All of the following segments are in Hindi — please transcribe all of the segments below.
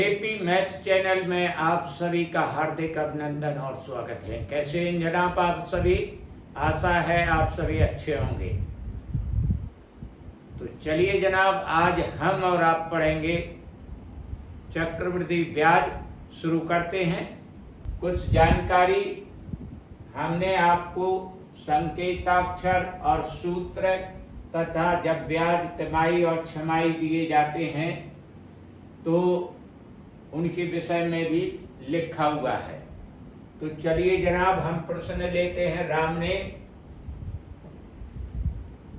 एपी मैथ चैनल में आप सभी का हार्दिक अभिनंदन और स्वागत है। कैसे हैं जनाब आप सभी? आशा है आप सभी अच्छे होंगे। तो चलिए जनाब, आज हम और आप पढ़ेंगे चक्रवृद्धि ब्याज। शुरू करते हैं। कुछ जानकारी हमने आपको संकेताक्षर और सूत्र तथा जब ब्याज तिमाही और छमाही दिए जाते हैं तो उनके विषय में भी लिखा हुआ है। तो चलिए जनाब, हम प्रश्न लेते हैं। राम ने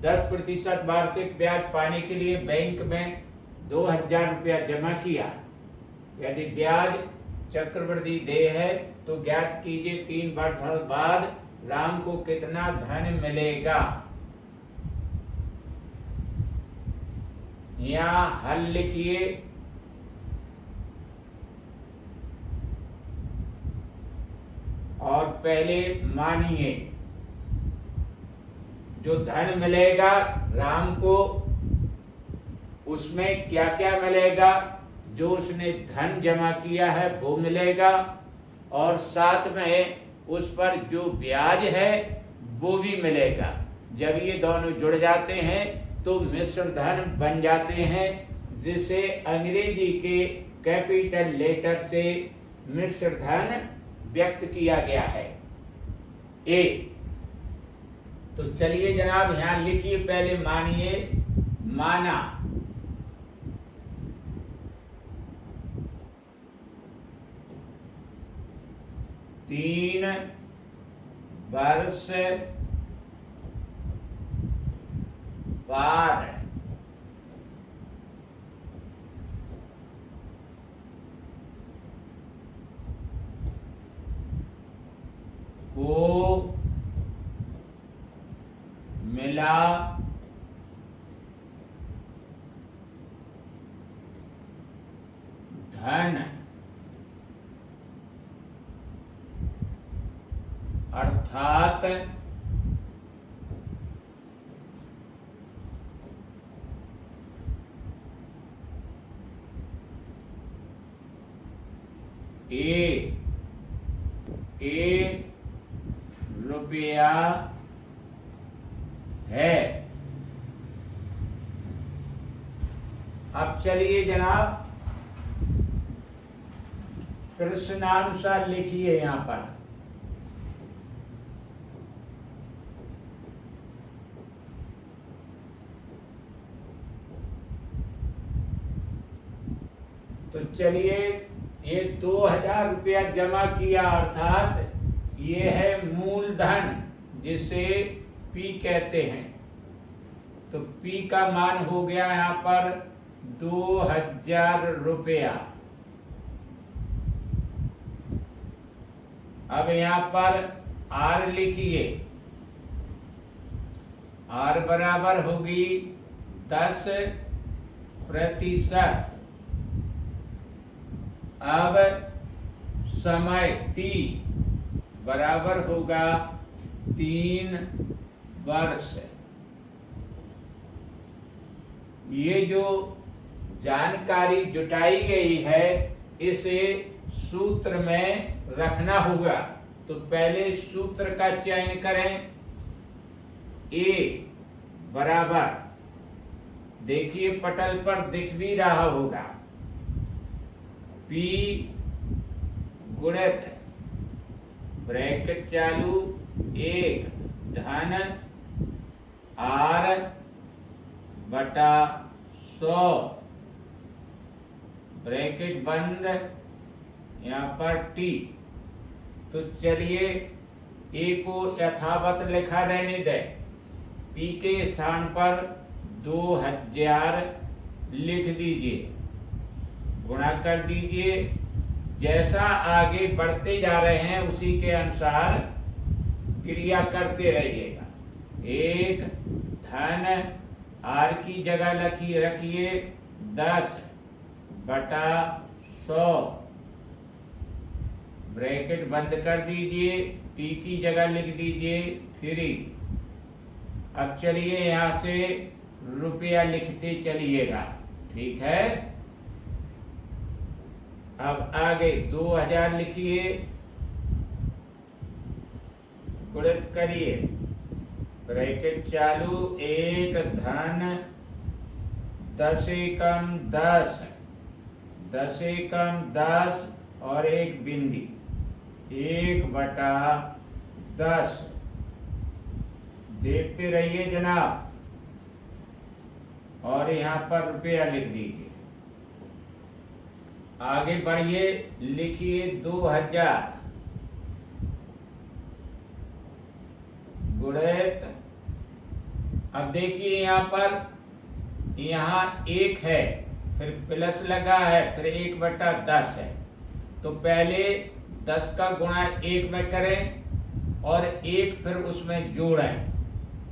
10% वार्षिक ब्याज पाने के लिए बैंक में 2000 रुपया जमा किया। यदि ब्याज चक्रवृद्धि देय है तो ज्ञात कीजिए 3 वर्ष बाद राम को कितना धन मिलेगा। यहाँ हल लिखिए। और पहले मानिए जो धन मिलेगा राम को, उसमें क्या क्या मिलेगा। जो उसने धन जमा किया है वो मिलेगा, और साथ में उस पर जो ब्याज है वो भी मिलेगा। जब ये दोनों जुड़ जाते हैं तो मिश्र धन बन जाते हैं, जिसे अंग्रेजी के कैपिटल लेटर से मिश्र धन व्यक्त किया गया है। ए तो चलिए जनाब यहां लिखिए। पहले मानिए, माना। तीन वर्ष बाद को मिला धन, अर्थात एक रुपया है। अब चलिए जनाब प्रश्नानुसार लिखिए। यहां पर तो चलिए, ये 2000 रुपया जमा किया, अर्थात ये है मूलधन जिसे पी कहते हैं। तो पी का मान हो गया यहाँ पर 2000 रुपया। अब यहाँ पर आर लिखिए। आर बराबर होगी 10%। अब समय टी बराबर होगा 3 वर्ष। ये जो जानकारी जुटाई गई है इसे सूत्र में रखना होगा। तो पहले सूत्र का चयन करें। ए बराबर, देखिए पटल पर दिख भी रहा होगा, पी गुणित ब्रैकेट चालू 1 धन आर बटा 100 ब्रैकेट बंद, यहाँ पर टी। तो चलिए ए को यथावत लिखा रहने दें। पी के स्थान पर 2000 लिख दीजिए, गुणा कर दीजिए। जैसा आगे बढ़ते जा रहे हैं उसी के अनुसार क्रिया करते रहिएगा। 1 धन आर की जगह रखिए 10 बटा 100 ब्रैकेट बंद कर दीजिए। टी की जगह लिख दीजिए 3। अब चलिए यहाँ से रुपया लिखते चलिएगा, ठीक है। अब आगे 2000 लिखिए, गुणित करिए, ब्रैकेट चालू, 1 धन 10 एकम 10, 10 एकम 10 और 1 बिंदी, 1/10। देखते रहिए जनाब, और यहाँ पर रुपया लिख दीजिए। आगे बढ़िए, लिखिए 2000 गुणित, अब देखिए यहाँ पर, यहाँ 1 है, फिर प्लस लगा है, फिर 1/10 है, तो पहले 10 का गुणा 1 में करें और 1 फिर उसमें जोड़ें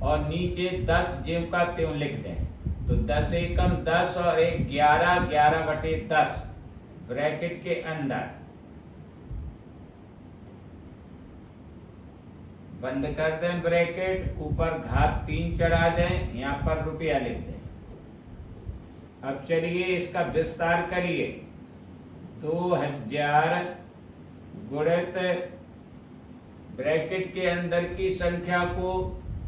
और नीचे 10 ज्यों का त्यों लिख दें। तो 10 एकम 10 और 1 11, 11/10 ब्रैकेट के अंदर बंद कर दें ब्रैकेट, ऊपर घात 3 चढ़ा दें, यहाँ पर रुपया लिख दें। अब चलिए इसका विस्तार करिए, 2000 गुणित ब्रैकेट के अंदर की संख्या को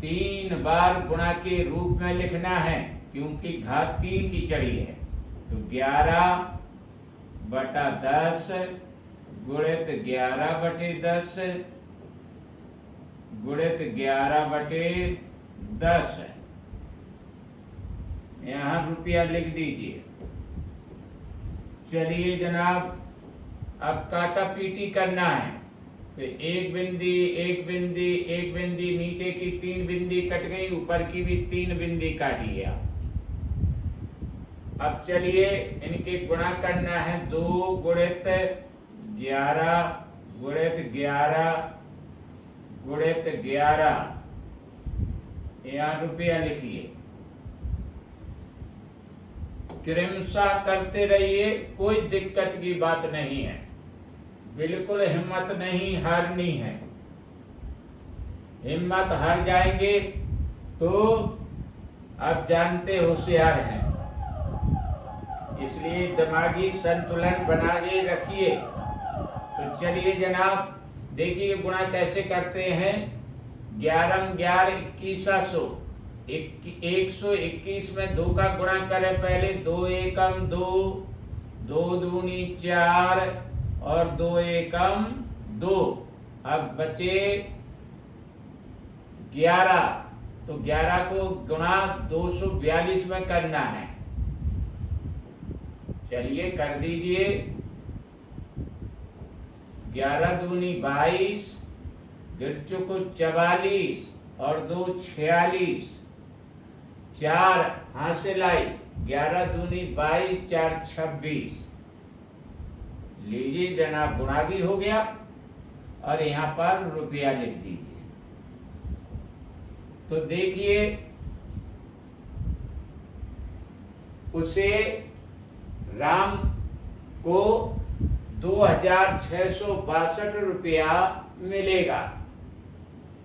3 बार गुणा के रूप में लिखना है, क्योंकि घात 3 की चढ़ी है। तो 11/10 गुणित 11/10 गुणित 11/10, यहाँ रुपया लिख दीजिए। चलिए जनाब, अब काटा पीटी करना है, तो 1 बिंदी 1 बिंदी 1 बिंदी, नीचे की 3 बिंदी कट गई, ऊपर की भी 3 बिंदी काटी है। अब चलिए इनके गुणा करना है, 2 गुणित 11 गुणित 11 गुणित 11, यहाँ रुपया लिखिए। क्रमशः करते रहिए, कोई दिक्कत की बात नहीं है, बिल्कुल हिम्मत नहीं हारनी है। हिम्मत हार जाएंगे तो आप जानते होशियार हैं, इसलिए दिमागी संतुलन बना के रखिए। तो चलिए जनाब, देखिए गुणा कैसे करते हैं। 11 11 2100, 121 में 2 का गुणा करें पहले, 2 एकम 2, 2 दूनी 4 और 2 एकम 2। अब बचे 11, तो 11 को गुणा 242 में करना है। चलिए कर दीजिए, 11 दूनी 22, गिरचु को 44 और 2 46, 4 हासिल आई, 11 दूनी 22, 4 26। लीजिए जनाब, गुणा भी हो गया और यहाँ पर रुपया लिख दीजिए। तो देखिए, उसे राम को 2662 रुपया मिलेगा।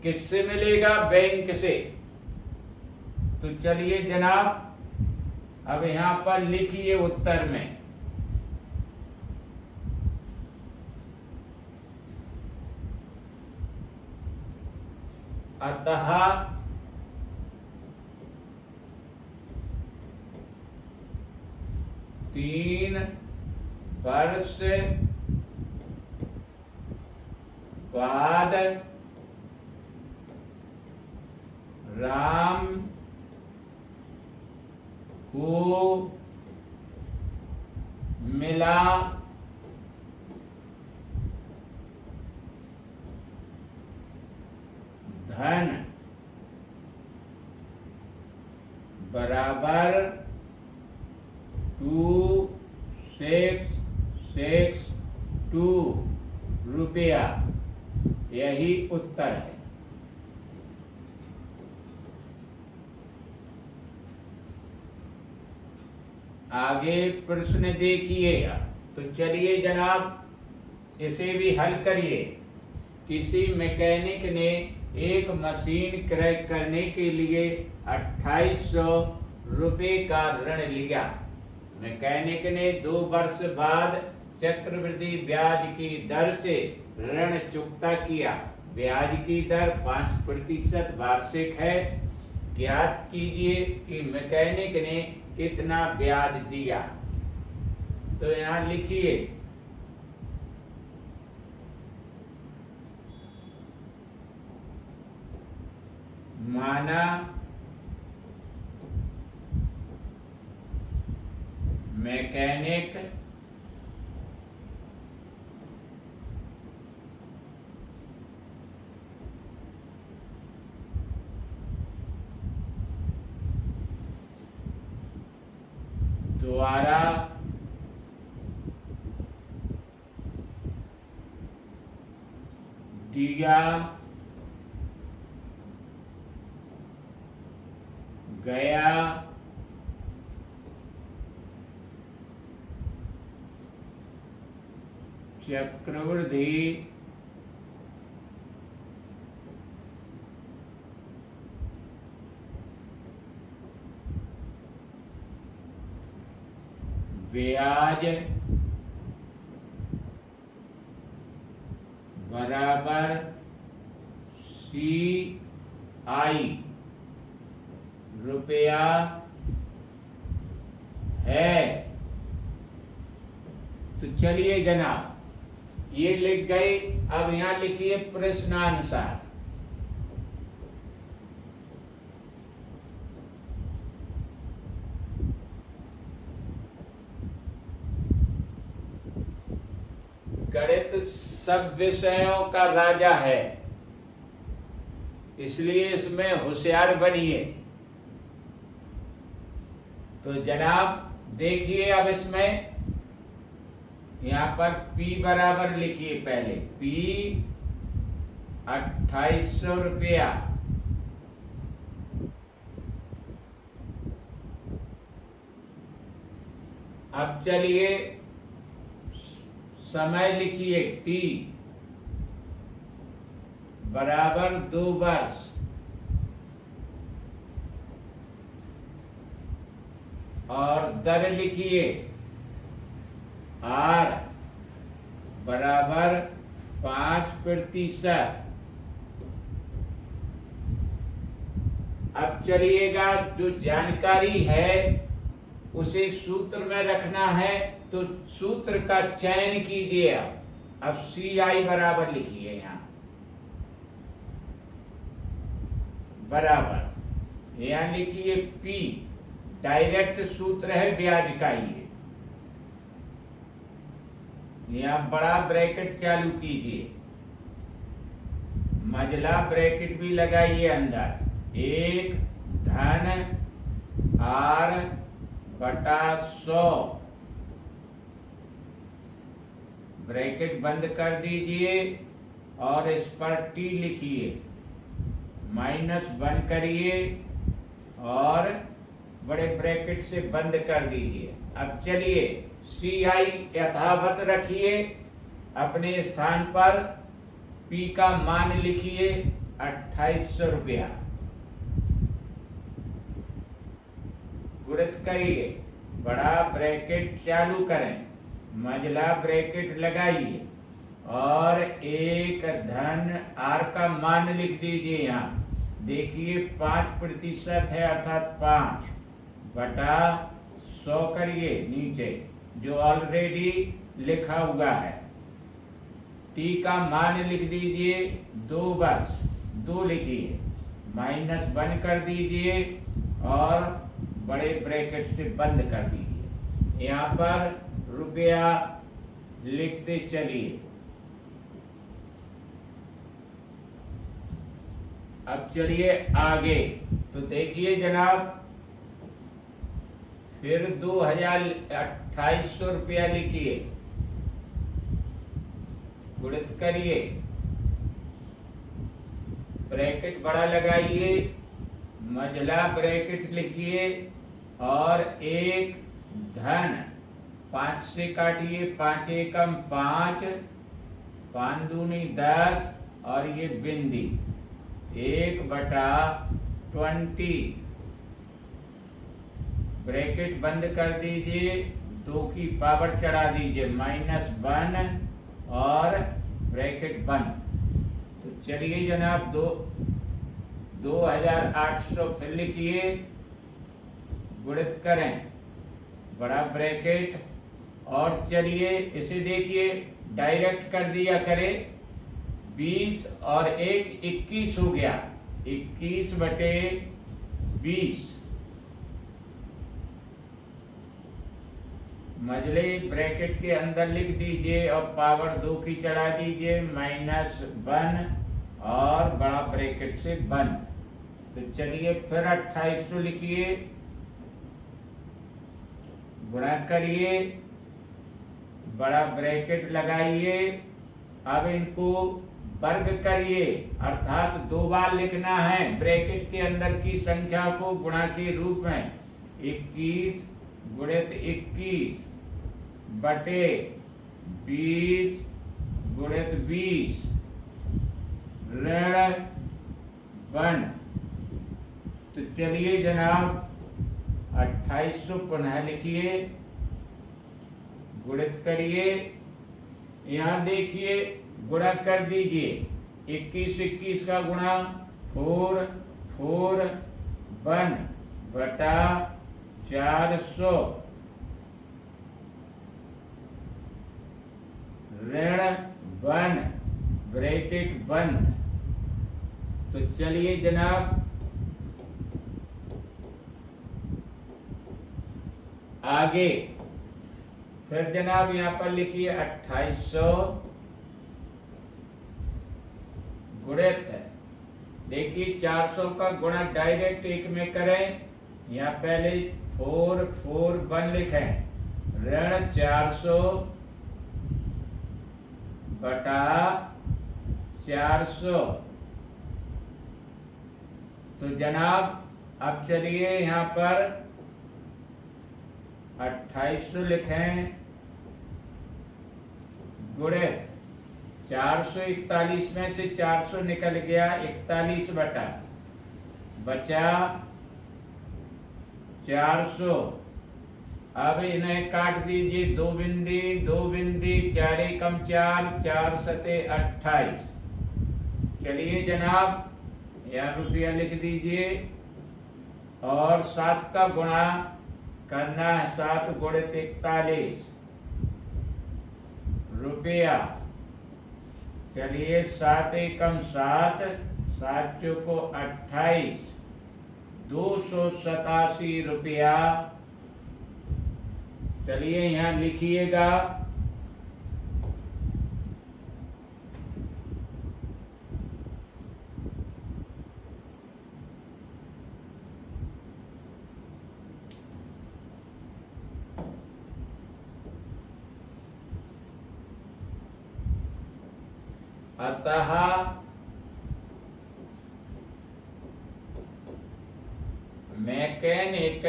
किससे मिलेगा? बैंक से। तो चलिए जनाब, अब यहाँ पर लिखिए उत्तर में, अतः तीन वर्ष बाद राम को मिला धन बराबर 2662 रुपया। यही उत्तर है। आगे प्रश्न देखिएगा। तो चलिए जनाब, इसे भी हल करिए। किसी मैकेनिक ने एक मशीन क्रय करने के लिए 2800 रुपये का ऋण लिया। मैकेनिक ने 2 वर्ष बाद चक्रवृद्धि ब्याज की दर से ऋण चुकता किया। ब्याज की दर 5% वार्षिक है। ज्ञात कीजिए कि मैकेनिक ने कितना ब्याज दिया। तो यहाँ लिखिए माना मैकेनिक द्वारा दिया गया चक्रवृद्धि ब्याज बराबर CI रुपया है। तो चलिए जनाब, ये लिख गए। अब यहां लिखिए प्रश्नानुसार। गणित सब विषयों का राजा है, इसलिए इसमें होशियार बनिए। तो जनाब देखिए, अब इसमें यहां पर P बराबर लिखिए। पहले P 2800 रुपया। अब चलिए समय लिखिए। T बराबर 2 वर्ष। और दर लिखिए R बराबर 5%। अब चलिएगा, जो जानकारी है उसे सूत्र में रखना है, तो सूत्र का चयन कीजिए। अब CI बराबर लिखिए यहां बराबर, यहां लिखिए P, डायरेक्ट सूत्र है ब्याज का। यहां बड़ा ब्रैकेट चालू कीजिए, मझला ब्रैकेट भी लगाइए अंदर। 1 धन R बटा 100, ब्रैकेट बंद कर दीजिए और इस पर T लिखिए, -1 करिए और बड़े ब्रैकेट से बंद कर दीजिए। अब चलिए CI यथावत रखिए अपने स्थान पर। P का मान लिखिए 2800 रुपया। गुणित करिए, बड़ा ब्रैकेट चालू करें, मझला ब्रैकेट लगाइए और 1 धन R का मान लिख दीजिए। यहाँ देखिए 5% है, अर्थात 5 बटा 100 करिए नीचे, जो ऑलरेडी लिखा हुआ है। T का मान लिख दीजिए 2 वर्ष, 2 लिखिए, -1 कर दीजिए और बड़े ब्रैकेट से बंद कर दीजिए। यहाँ पर रुपया लिखते चलिए। अब चलिए आगे। तो देखिए जनाब, फिर 2800 रुपया लिखिए, गुणित करिए, ब्रैकेट बड़ा लगाइए, मझला ब्रैकेट लिखिए और 1 धन 5 से काटिए, 5 एकम 5, 5 दूनी 10 और ये बिंदी 1/20, ब्रैकेट बंद कर दीजिए, 2 की पावर चढ़ा दीजिए, -1 और ब्रैकेट बंद। तो चलिए जनाब 2800 फिर लिखिए, गुणित करें, बड़ा ब्रैकेट, और चलिए इसे देखिए डायरेक्ट कर दिया करें। 20 और 1 21 हो गया, 21/20। मजले ब्रैकेट के अंदर लिख दीजिए और पावर 2 की चढ़ा दीजिए, -1 और बड़ा ब्रैकेट से बंद। तो चलिए फिर 2800 लिखिए, गुणा करिए, बड़ा ब्रैकेट लगाइए। अब इनको वर्ग करिए, अर्थात 2 बार लिखना है ब्रैकेट के अंदर की संख्या को गुणा के रूप में। 21 गुणित 21 बटे 20 गुणित 20 ऋण 1। तो चलिए जनाब 2800 पुनः लिखिए, गुणित करिए, यहाँ देखिए गुणा कर दीजिए। 21 का गुणा 4 4 1 बटा 400 ऋण 1 ब्रैकेट बंद। तो चलिए जनाब आगे फिर जनाब यहाँ पर लिखिए 2800 गुणित, देखिए 400 का गुणा डायरेक्ट 1 में करें। यहाँ पहले 4 4 1 लिखें, ऋण 400 बटा 400। तो जनाब अब चलिए यहाँ पर 2800 लिखें, गुणित 441 में से 400 निकल गया, 41 बटा बचा 400। अब इन्हें काट दीजिए, 2 बिंदी 2 बिंदी, 4 एकम 4, 4 सते 28। चलिए जनाब यहाँ रुपया लिख दीजिए और 7 का गुणा करना है, 7 गुणित 41 रुपया। चलिए 7 एकम 7, 7 चौको 28, 287 रुपया। चलिए यहाँ लिखिएगा, अतः मैकेनिक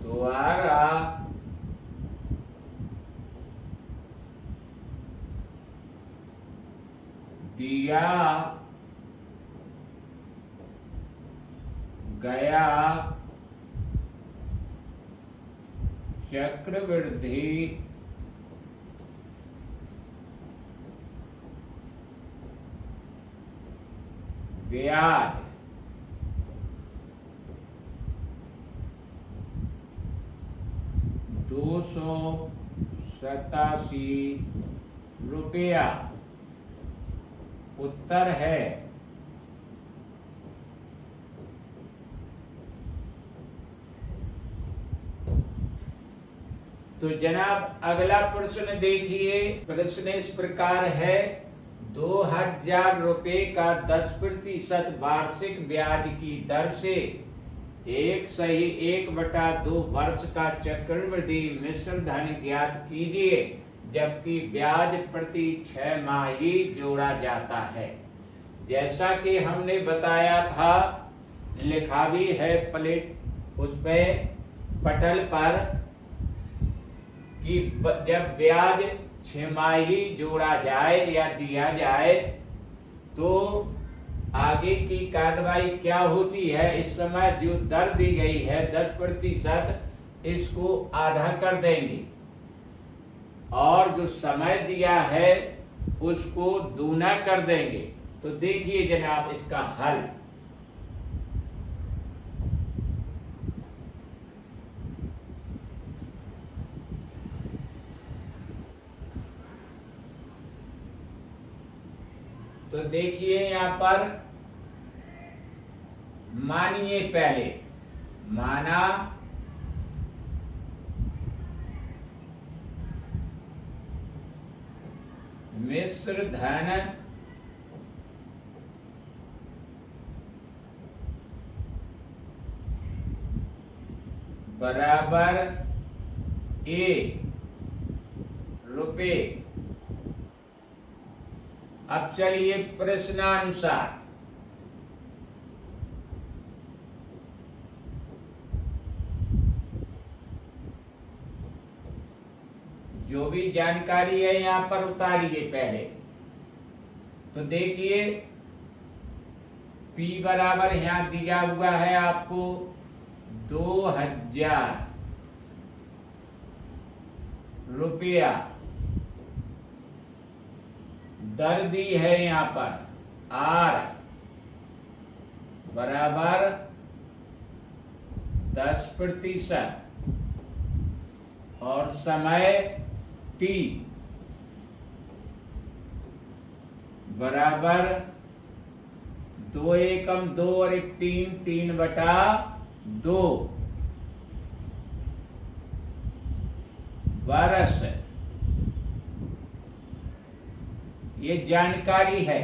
द्वारा दिया गया चक्रवृद्धि ब्याज ₹287 उत्तर है। तो जनाब अगला प्रश्न देखिए, प्रश्न इस प्रकार है, 2000 रुपए का 10% वार्षिक ब्याज की दर से 1/2 वर्ष का चक्रवृद्धि मिश्र धन ज्ञात कीजिए, जबकि ब्याज प्रति 6 माह ही जोड़ा जाता है। जैसा कि हमने बताया था, लिखा भी है प्लेट उस पे पटल पर कि जब ब्याज 6 माही जोड़ा जाए या दिया जाए तो आगे की कार्रवाई क्या होती है। इस समय जो दर दी गई है 10%, इसको आधा कर देंगे और जो समय दिया है उसको दूना कर देंगे। तो देखिए जनाब इसका हल। तो देखिए यहां पर मानिए, पहले माना मिश्र धन बराबर ए रुपए। अब चलिए प्रश्नानुसार जो भी जानकारी है यहां पर उतारिए पहले। तो देखिए P बराबर यहां दिया हुआ है आपको 2000 रुपया। दर दी है यहां पर R बराबर 10% और समय T बराबर 2 एकम 2 और 1 3, 3/2 वर्ष। ये जानकारी है।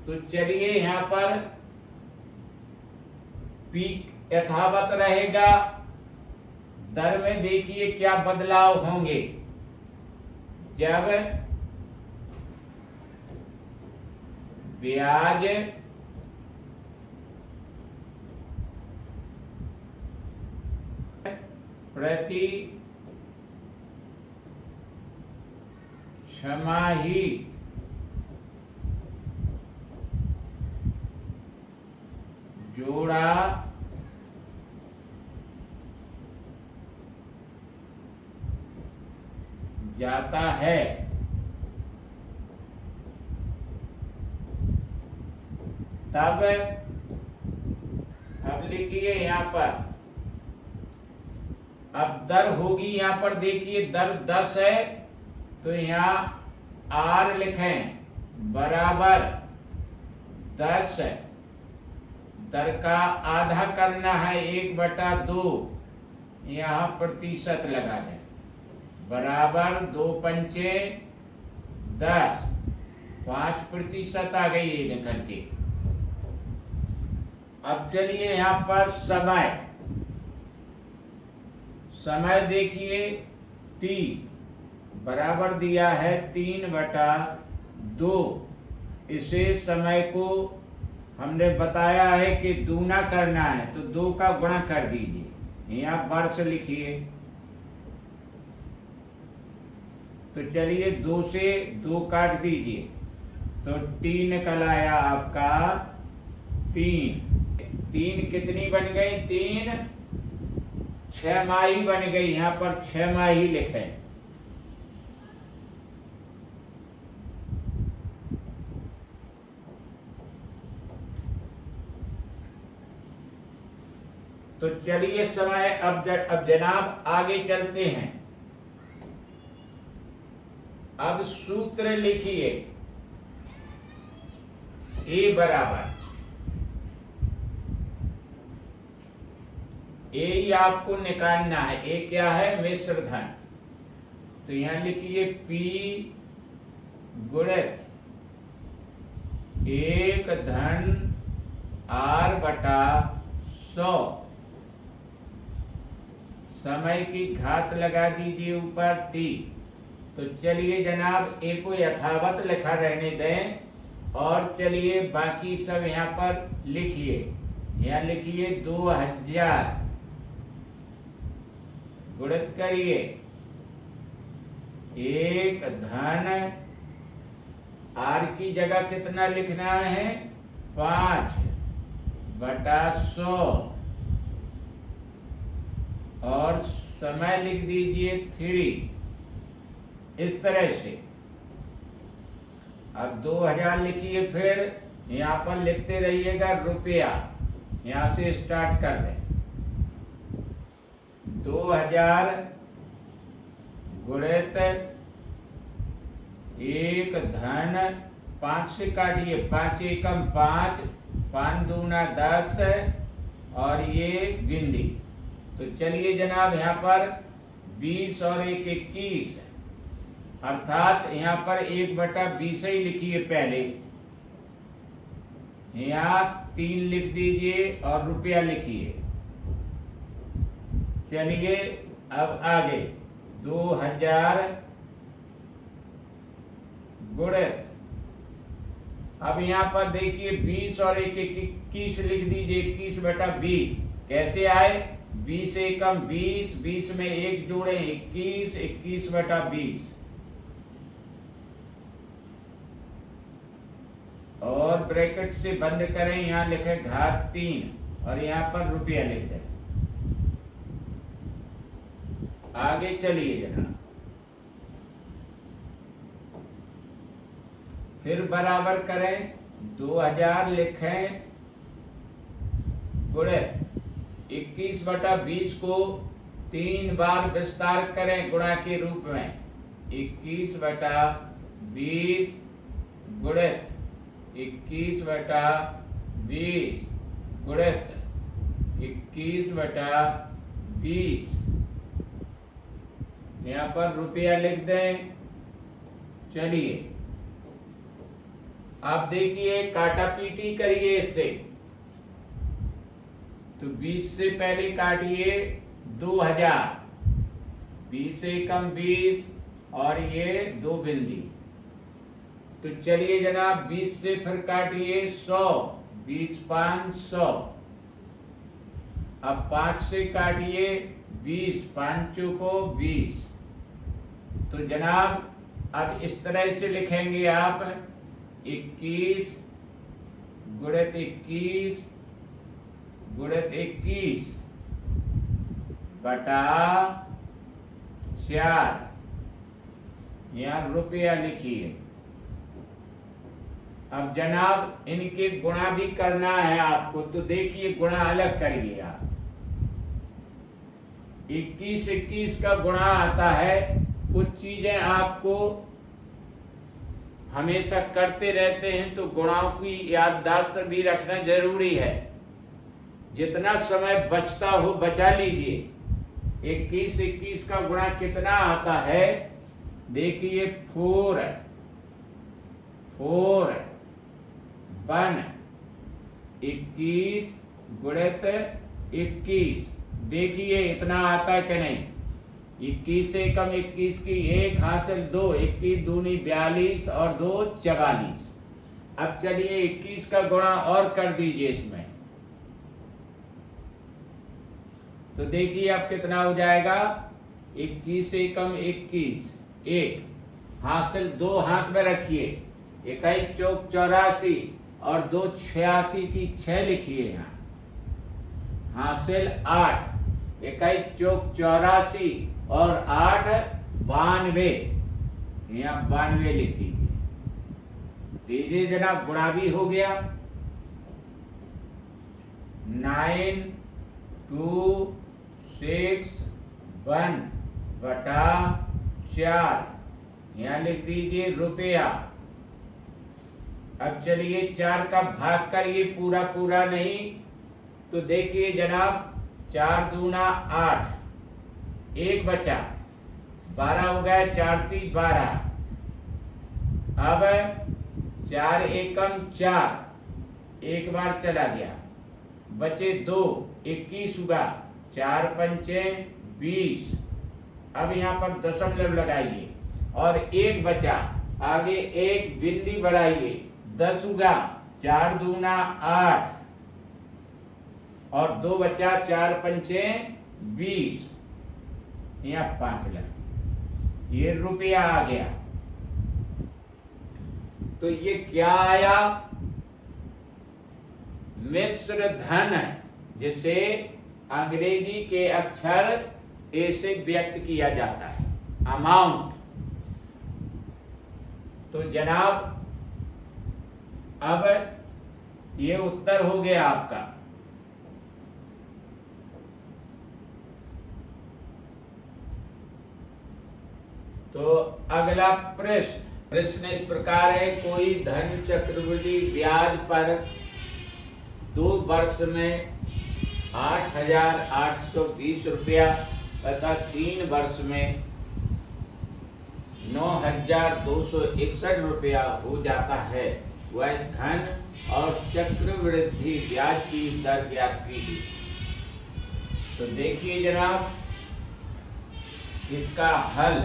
तो चलिए यहां पर P यथावत रहेगा। दर में देखिए क्या बदलाव होंगे। जब ब्याज प्रति छमाही जोड़ा जाता है, तब अब लिखिए यहां पर। अब दर होगी यहां पर देखिए दर 10 है तो यहां R लिखें बराबर 10। दर का आधा करना है 1/2, यहां प्रतिशत लगा दें बराबर 2 पंचे 10, 5% आ गई ये निकल के। अब चलिए यहां पर समय देखिए T बराबर दिया है 3/2। इसे समय को हमने बताया है कि दूना करना है तो 2 का गुणा कर दीजिए। यहां वर्ष लिखिए। तो चलिए 2 से 2 काट दीजिए तो T निकल आया आपका 3। 3 कितनी बन गई? 3 छमाही बन गई। यहां पर छमाही लिखें। तो चलिए समय अब जनाब आगे चलते हैं। अब सूत्र लिखिए। ए बराबर ए ही आपको निकालना है। ए क्या है? मिश्र धन। तो यहां लिखिए P गुणित 1 धन R/100। समय की घात लगा दीजिए ऊपर T। तो चलिए जनाब ए को यथावत लिखा रहने दें और चलिए बाकी सब यहाँ पर लिखिए। यहाँ लिखिए 2000 गुणित करिए 1 धन R की जगह कितना लिखना है? 5/100 और समय लिख दीजिए 3। इस तरह से अब 2000 लिखिए। फिर यहाँ पर लिखते रहिएगा रुपया, यहाँ से स्टार्ट कर दें। 2000 गुणित 1 धन 5 से काटिए, 5 एकम 5, 5 दूना 10 और ये बिंदी। तो चलिए जनाब, यहाँ पर 20 और 1 21, अर्थात यहाँ पर 1/20 ही लिखिए। पहले यहाँ 3 लिख दीजिए और रुपया लिखिए। चलिए अब आगे 2000 गुणित, अब यहाँ पर देखिए 20 और 1 21 लिख दीजिए। 21/20 कैसे आए? 20 एकम 20, 20 में 1 जोड़े 21, 21/20 और ब्रैकेट से बंद करें। यहाँ लिखे घात 3 और यहाँ पर रुपया लिख दें। आगे चलिए जनाब, फिर बराबर करें। 2000 लिखें गुणित 21/20 को 3 बार विस्तार करें गुणा के रूप में। 21/20 गुणित 21/20 गुणित 21/20, यहाँ पर रुपया लिख दें। चलिए आप देखिए, काटा पीटी करिए इससे। तो 20 से पहले काटिए 2000, 20 एकम 20 और ये 2 बिंदी। तो चलिए जनाब, 20 से फिर काटिए 100, 20 5 100। अब 5 से काटिए 20, 5 चौको 20। तो जनाब अब इस तरह से लिखेंगे आप 21 गुणित 21 गुणित 21 बटा 4। यहाँ रुपया लिखिए। अब जनाब इनके गुणा भी करना है आपको, तो देखिए गुणा अलग करिए आप। 21 का गुणा आता है। कुछ चीजें आपको हमेशा करते रहते हैं, तो गुणाओं की याददाश्त भी रखना जरूरी है। जितना समय बचता हो बचा लीजिए। 21 का गुणा कितना आता है? देखिए 4 1 21 गुणित 21, देखिए इतना आता है कि नहीं? 21 से कम 21 की 1 हासिल 2, 21 दूनी 42 और 2 44। अब चलिए 21 का गुणा और कर दीजिए इसमें। तो देखिए अब कितना हो जाएगा? 21 से कम 21, 1 हासिल 2 हाथ में रखिए। 21 चौक 84 और 2 86 की 6 लिखिए। यहाँ हासिल 8, 21 चौक 84 और 8 92, यहाँ 92 लिख दीजिए जनाब। गुणा भी हो गया। 9 2 6 1 बटा 4, यहाँ लिख दीजिए रुपया। अब चलिए 4 का भाग करिए, पूरा पूरा नहीं। तो देखिए जनाब 4 दूना 8, 1 बचा, 12 हो गया, 4 3 12। अब 4 एकम 4, एक बार चला गया, बचे 2, 21 हुआ, 4 पंचे 20। अब यहाँ पर दशमलव लगाइए और 1 बचा, आगे 1 बिंदी बढ़ाइए, 10 हुआ, 4 दूना 8 और 2 बचा, 4 पंचे 20, यहाँ 5 लग, ये रुपया आ गया। तो ये क्या आया? मिश्र धन, जिसे अंग्रेजी के अक्षर ए से व्यक्त किया जाता है, अमाउंट। तो जनाब अब ये उत्तर हो गया आपका। तो अगला प्रश्न इस प्रकार है, कोई धन चक्रवृद्धि ब्याज पर 2 वर्ष में 8,820 रुपया तथा 3 वर्ष में 9,261 रुपया हो जाता है, वह धन और चक्रवृद्धि ब्याज की दर ज्ञात कीजिए। तो देखिए जनाब, इसका हल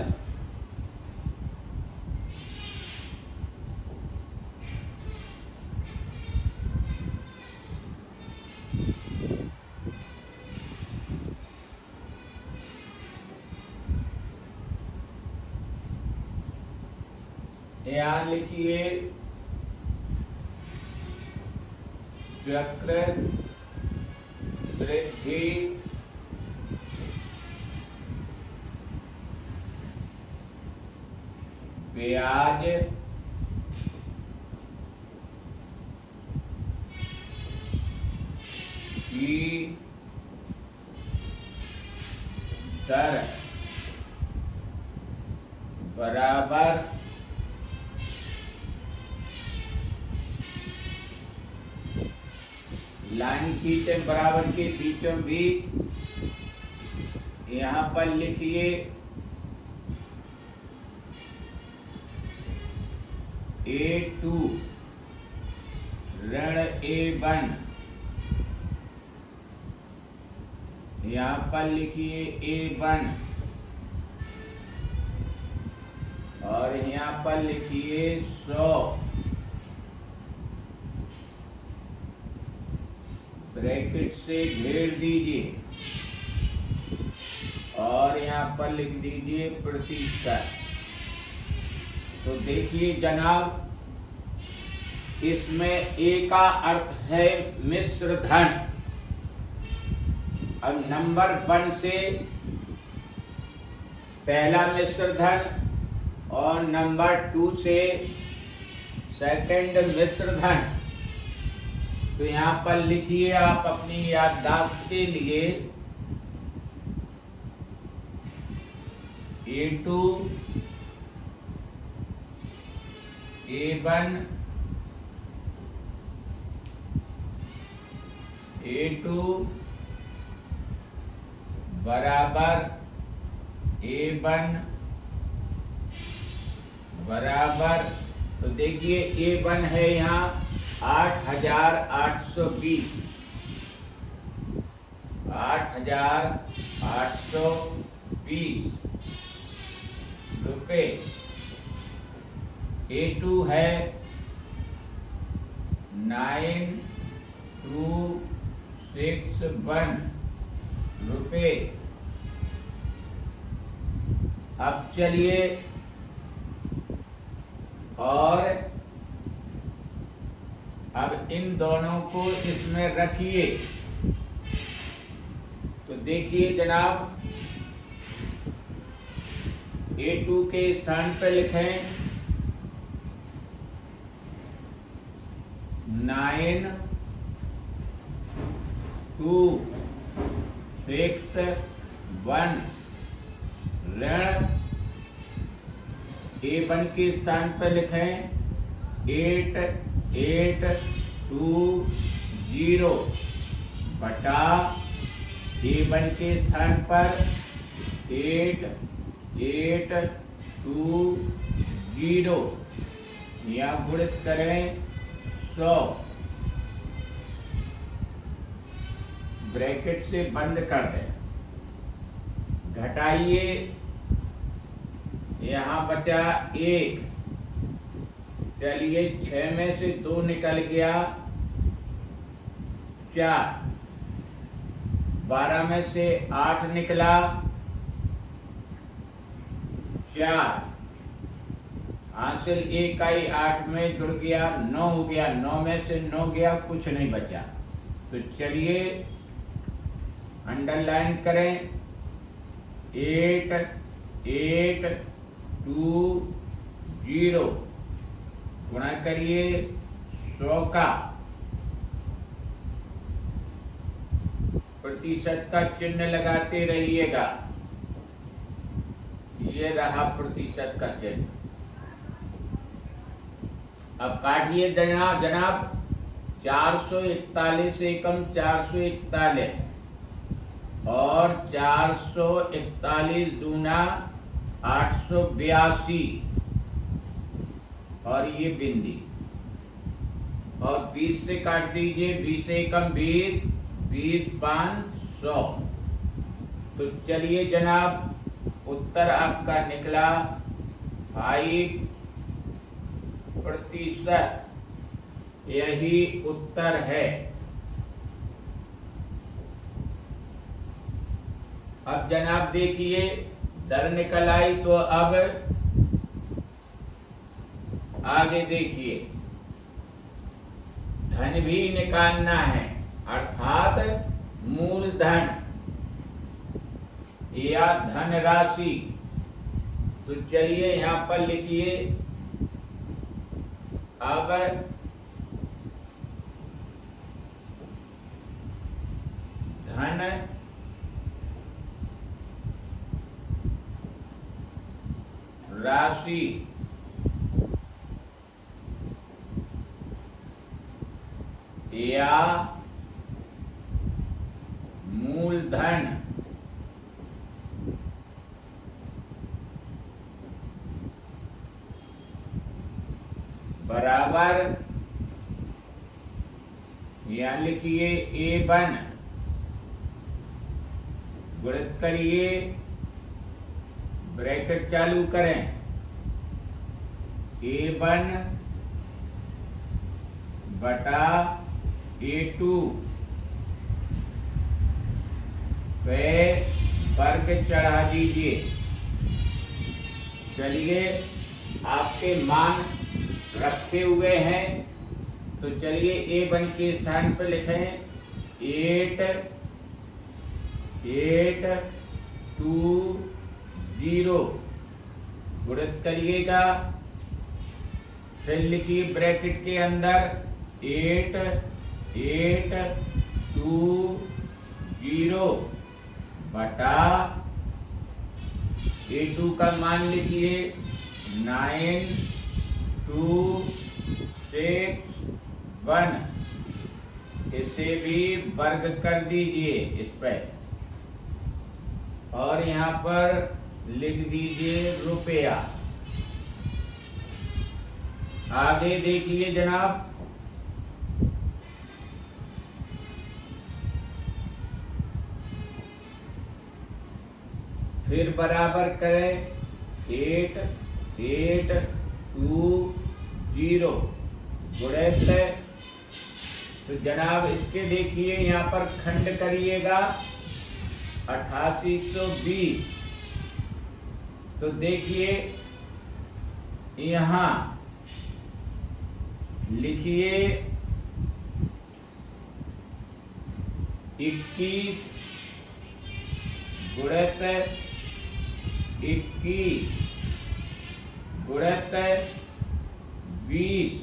यहाँ लिखिए, चक्रवृद्धि ब्याज की दर बराबर लाइन खींचे बराबर के बीचों बीच यहाँ पर लिखिए A2 ऋण A1, यहाँ पर लिखिए A1 और यहाँ पर लिखिए 100, ब्रैकेट से घेर दीजिए और यहाँ पर लिख दीजिए प्रतिशत। तो देखिए जनाब, इसमें ए का अर्थ है मिश्र धन। अब नंबर 1 से पहला मिश्र धन और नंबर 2 से सेकंड मिश्र धन। तो यहाँ पर लिखिए आप अपनी याददाश्त के लिए A2 A1 A2 बराबर A1 बराबर, तो देखिए A1 है यहाँ 8,820 रुपये। A2 है 9,261 रुपये। अब चलिए और अब इन दोनों को इसमें रखिए। तो देखिए जनाब, A2 के स्थान पर लिखें 9,261 ऋण A1 के स्थान पर लिखें 8,820 बटा A1 के स्थान पर 8,820, यहाँ गुणित करें 100, ब्रैकेट से बंद कर दें, घटाइए, यहाँ बचा 1, चलिए 6 में से 2 निकल गया 4, 12 में से 8 निकला 4, हासिल 1 का ही 8 में जुड़ गया 9 हो गया, 9 में से 9 गया, कुछ नहीं बचा। तो चलिए अंडरलाइन करें। 8820 गुणा करिए 100 का, प्रतिशत का चिन्ह लगाते रहिएगा। ये रहा प्रतिशत का चिन्ह। अब काटिए जनाब। 441 एकम 441 और 441 दूना 882 और ये बिंदी, और 20 से काट दीजिए। 20 एकम 20, 20 500। तो चलिए जनाब, उत्तर आपका निकला 5%। यही उत्तर है। अब जनाब देखिए, दर निकल आई, तो अब आगे देखिए, धन भी निकालना है, अर्थात मूलधन या धनराशि। तो चलिए यहां पर लिखिए। अब धन राशि या मूलधन बराबर, यहां लिखिए A1, गुणित करिए, ब्रैकेट चालू करें, A1 बटा A2 पे वर्ग चढ़ा दीजिए। चलिए, आपके मान रखे हुए हैं, तो चलिए A1 के स्थान पर लिखें 8820, गुणित करिएगा, फिर लिखिए ब्रैकेट के अंदर 8820 बटा A2 का मान लिखिए 9261। इसे भी वर्ग कर दीजिए इस पर, और यहाँ पर लिख दीजिए रुपया। आगे देखिए जनाब, फिर बराबर करें 8820 गुणित, तो जनाब इसके देखिए यहाँ पर खंड करिएगा 8820। तो देखिए यहाँ लिखिए 21 गुणित 21 गुणित 20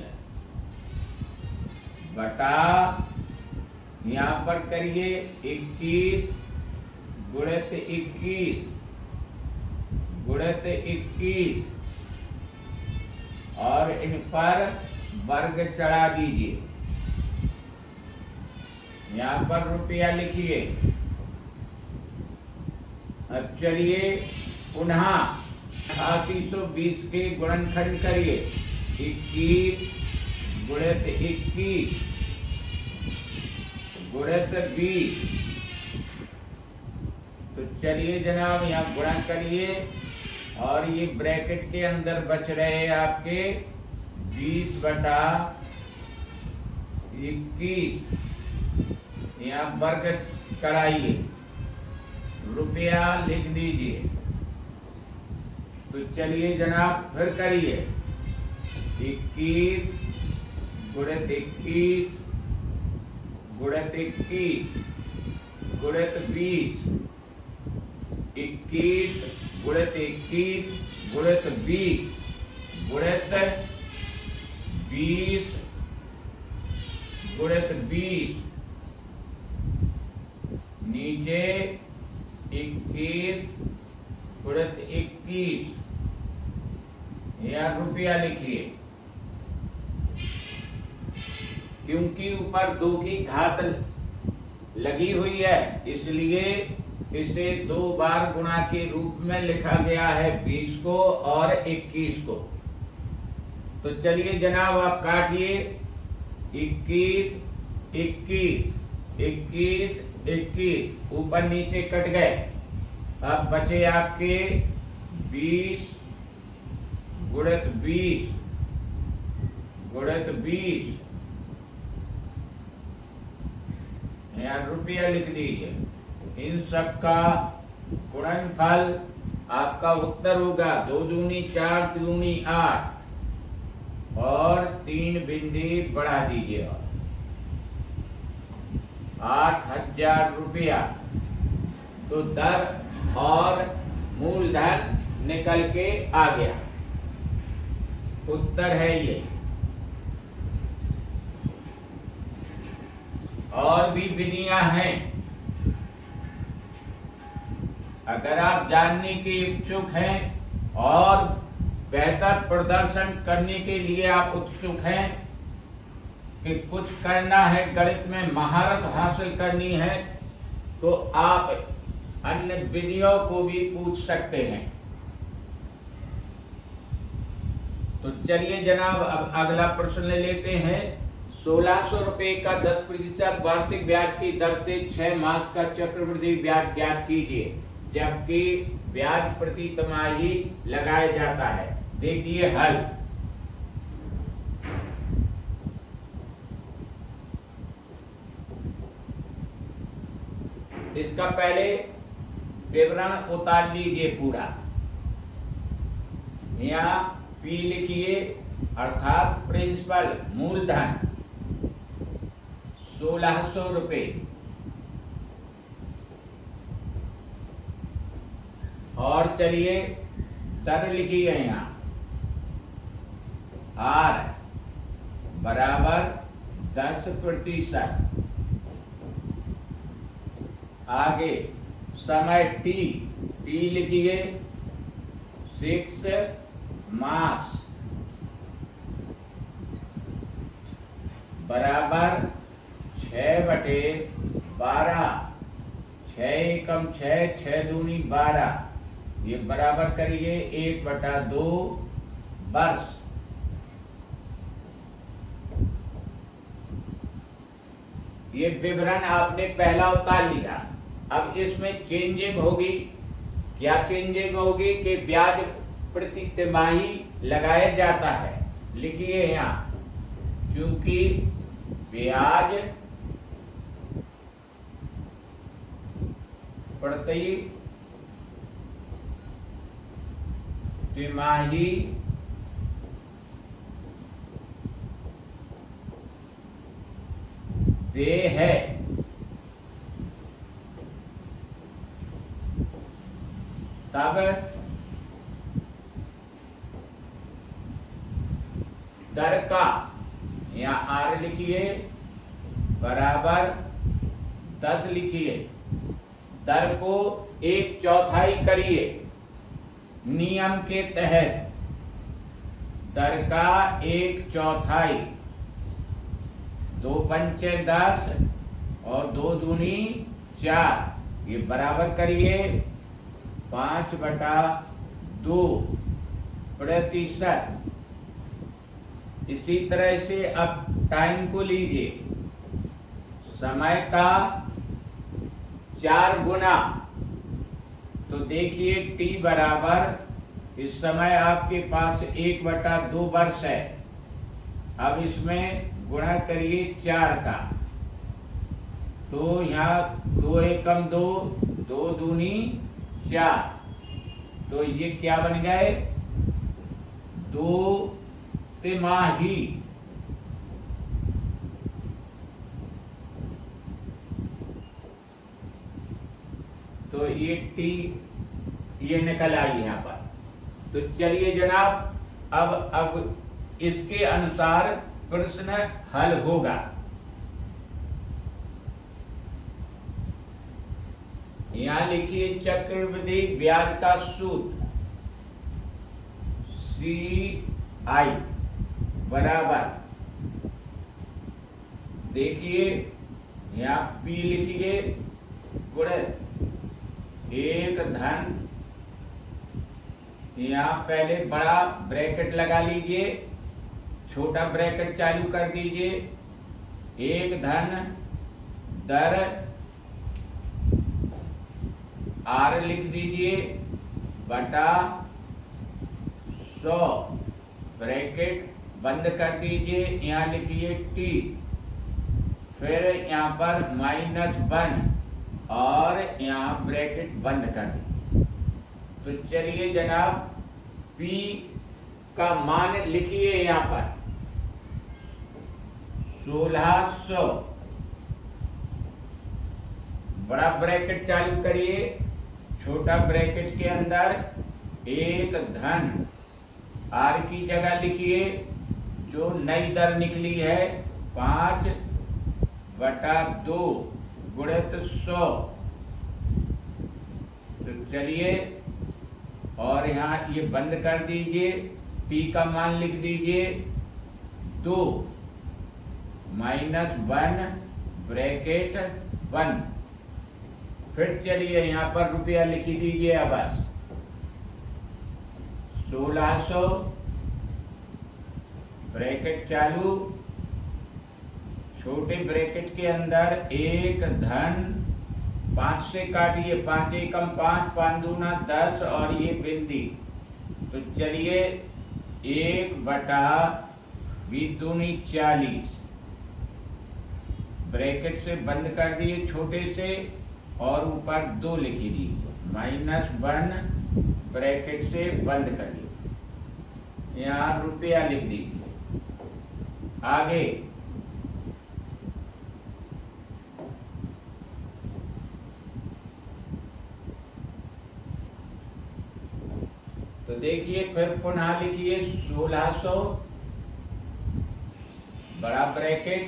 बटा, यहाँ पर करिए 21 गुणित 21 गुणित 21 और इन पर वर्ग चढ़ा दीजिए। यहाँ पर रुपया लिखिए। अब चलिए पुनः 8820 के गुणनखंड करिए, 21 गुणित 21 गुणित 20। तो चलिए जनाब यहाँ गुणा करिए, और ये ब्रैकेट के अंदर बच रहे आपके 20 बटा 21, यहाँ वर्ग चढ़ाइए, रुपया लिख दीजिए। तो चलिए जनाब फिर करिए, 21 गुणित 21 गुणित 21 गुणित 20, 21 गुणित 21 गुणित 20 गुणित 20 गुणित 20, नीचे 21 गुणित 21, या रुपया लिखिए, क्योंकि ऊपर 2 की घात लगी हुई है इसलिए इसे 2 बार गुणा के रूप में लिखा गया है, 20 को और 21 को। तो चलिए जनाब आप काटिए, 21 21 21 21, ऊपर नीचे कट गए। अब बचे आपके 20 गुणित 20 गुणित 20, यहाँ रुपया लिख दीजिए। इन सब का गुणनफल आपका उत्तर होगा 2 दूनी 4 दूनी 8 और 3 बिंदी बढ़ा दीजिए, 8,000 रुपया। तो दर और मूलधन निकल के आ गया, उत्तर है ये। और भी विधियां हैं, अगर आप जानने के इच्छुक हैं और बेहतर प्रदर्शन करने के लिए आप उत्सुक हैं कि कुछ करना है, गणित में महारत हासिल करनी है, तो आप अन्य विधियों को भी पूछ सकते हैं। तो चलिए जनाब अब अगला प्रश्न लेते हैं। 1600 रुपए का 10% वार्षिक ब्याज की दर से 6 मास का चक्रवृद्धि ब्याज ज्ञात कीजिए, जबकि ब्याज प्रति तिमाही लगाया जाता है। देखिए हल, इसका पहले विवरण उतार लीजिए पूरा। यहाँ P लिखिए, अर्थात प्रिंसिपल मूलधन 1600 रुपए, और चलिए दर लिखिए यहाँ R बराबर 10%। आगे समय T लिखिए 6 मास बराबर 6/12, 6 एकम 6, 6 दूनी 12, ये बराबर करिए 1/2 वर्ष। ये विवरण आपने पहला उतार लिया। अब इसमें चेंजिंग होगी। क्या चेंजिंग होगी कि ब्याज प्रति तिमाही लगाया जाता है। लिखिए यहाँ, क्योंकि ब्याज प्रति तिमाही देय है, तब दर का, यहाँ R लिखिए बराबर 10 लिखिए, दर को 1/4 करिए। नियम के तहत दर का 1/4, 2 पंचे 10 और 2 दूनी 4, ये बराबर करिए 5/2%। इसी तरह से अब टाइम को लीजिए, समय का 4 गुना। तो देखिए T बराबर इस समय आपके पास 1/2 वर्ष है। अब इसमें गुणा करिए 4 का, तो यहाँ 2 एकम 2, 2 दूनी 4, तो ये क्या बन गए 2 तिमाही। तो ये टी ये निकल आई यहाँ पर। तो चलिए जनाब, अब इसके अनुसार प्रश्न हल होगा। यहां लिखिए चक्रवृद्धि ब्याज का सूत्र CI बराबर, देखिए यहाँ P लिखिए गुणित एक धन, यहाँ पहले बड़ा ब्रैकेट लगा लीजिए, छोटा ब्रैकेट चालू कर दीजिए, एक धन दर R लिख दीजिए बटा 100, ब्रैकेट बंद कर दीजिए, यहाँ लिखिए T, फिर यहाँ पर -1 और यहाँ ब्रैकेट बंद कर दीजिए। तो चलिए जनाब, P का मान लिखिए यहाँ पर 1600, बड़ा ब्रैकेट चालू करिए, छोटा ब्रैकेट के अंदर एक धन R की जगह लिखिए जो नई दर निकली है 5/2 गुणित 100। तो चलिए, और यहाँ ये बंद कर दीजिए, T का मान लिख दीजिए 2 -1 ब्रैकेट बंद। फिर चलिए यहाँ पर रुपया लिख दीजिए, अब 1600 ब्रैकेट चालू, छोटे ब्रैकेट के अंदर एक धन, 5 से काटिए, 5 एकम 5, 5 दूना 10 और ये बिंदी। तो चलिए 1/20 दूनी 40, ब्रैकेट से बंद कर दिए छोटे से और ऊपर 2 लिख दीजिए, -1 ब्रैकेट से बंद करिए, यहाँ रुपया लिख दीजिए। आगे तो देखिए, फिर पुनः लिखिए 1600, बड़ा ब्रैकेट,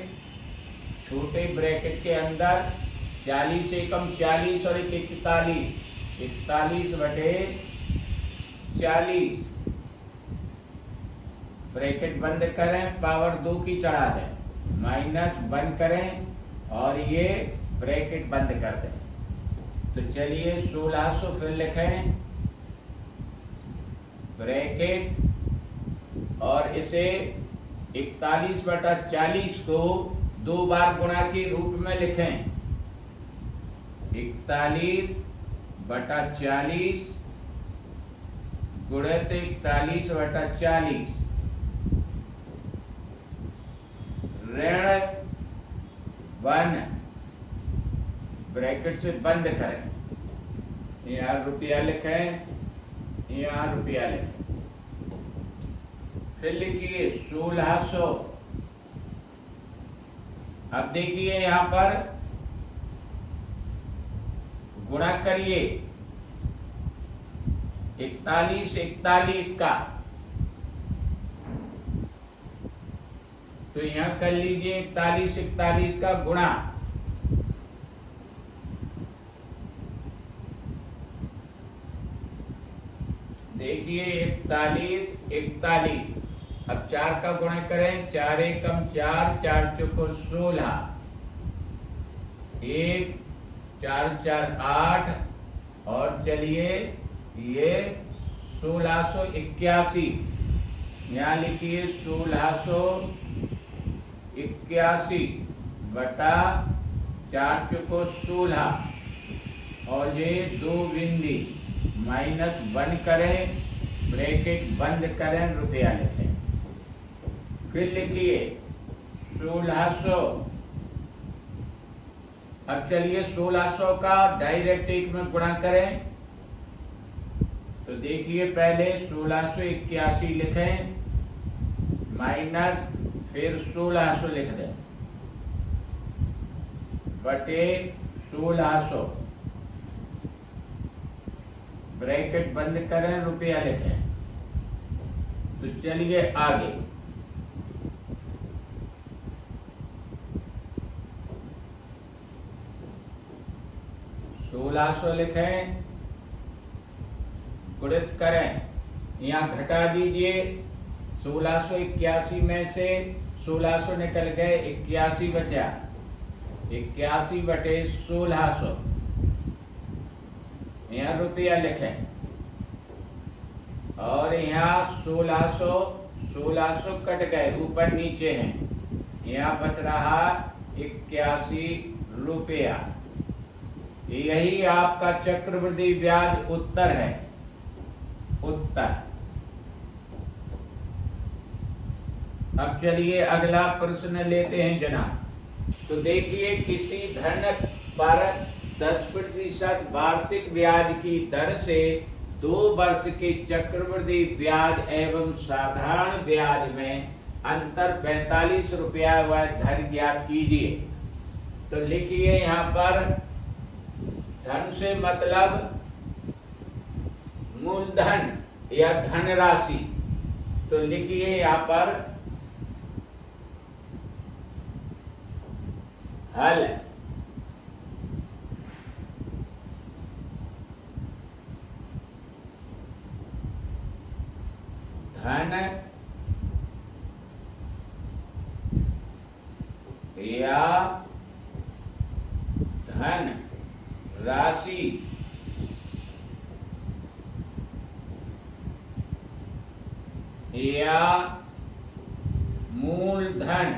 छोटे ब्रैकेट के अंदर 40 एकम 40 और 41/40, ब्रैकेट बंद करें, पावर 2 की चढ़ा दें, -1 करें और ये ब्रैकेट बंद कर दें। तो चलिए 1600 फिर लिखें ब्रैकेट और इसे 41/40 को 2 बार गुणा के रूप में लिखें, 41/40 गुणित 41/40 ऋण 1, ब्रैकेट से बंद करें, यहाँ रुपया लिखें, यहाँ रुपया लिखें, फिर लिखिए 1600। अब देखिए यहाँ पर गुणा करिए 41 का, तो यहाँ कर लीजिए 41 का गुणा, देखिए 41, अब 4 का गुणा करें, 4 एकम 4, 4 चौको 16, 1 4 4 8 और चलिए ये 1681, यहाँ लिखिए 1681 बटा 4 चौको 16 और ये 2 बिंदी, -1 करें, ब्रैकेट बंद करें, रुपया लिखें, फिर लिखिए 1600। अब चलिए 1600 का डायरेक्ट एक में गुणा करें, तो देखिए पहले 1681 लिखें, माइनस फिर 1600 लिख दें बटे 1600, ब्रैकेट बंद करें, रुपया लिखें। तो चलिए आगे। $1600 लिखें, गुणित करें, यहाँ घटा दीजिए। 1681 में से 1600 निकल गए, 81 बचा। 81/1600, यहाँ रुपया लिखें। और यहाँ 1600 कट गए, ऊपर नीचे हैं, यहाँ बच रहा 81 रुपया। यही आपका चक्रवृद्धि ब्याज उत्तर है, उत्तर। अब चलिए अगला प्रश्न लेते हैं जनाब। तो देखिए, किसी धन पर 10% वार्षिक ब्याज की दर से 2 वर्ष के चक्रवृद्धि ब्याज एवं साधारण ब्याज में अंतर 45 रुपया व धन ज्ञात कीजिए। तो लिखिए, यहाँ पर धन से मतलब मूलधन या धनराशि। तो लिखिए यहाँ पर हल। धन या धन राशि या मूलधन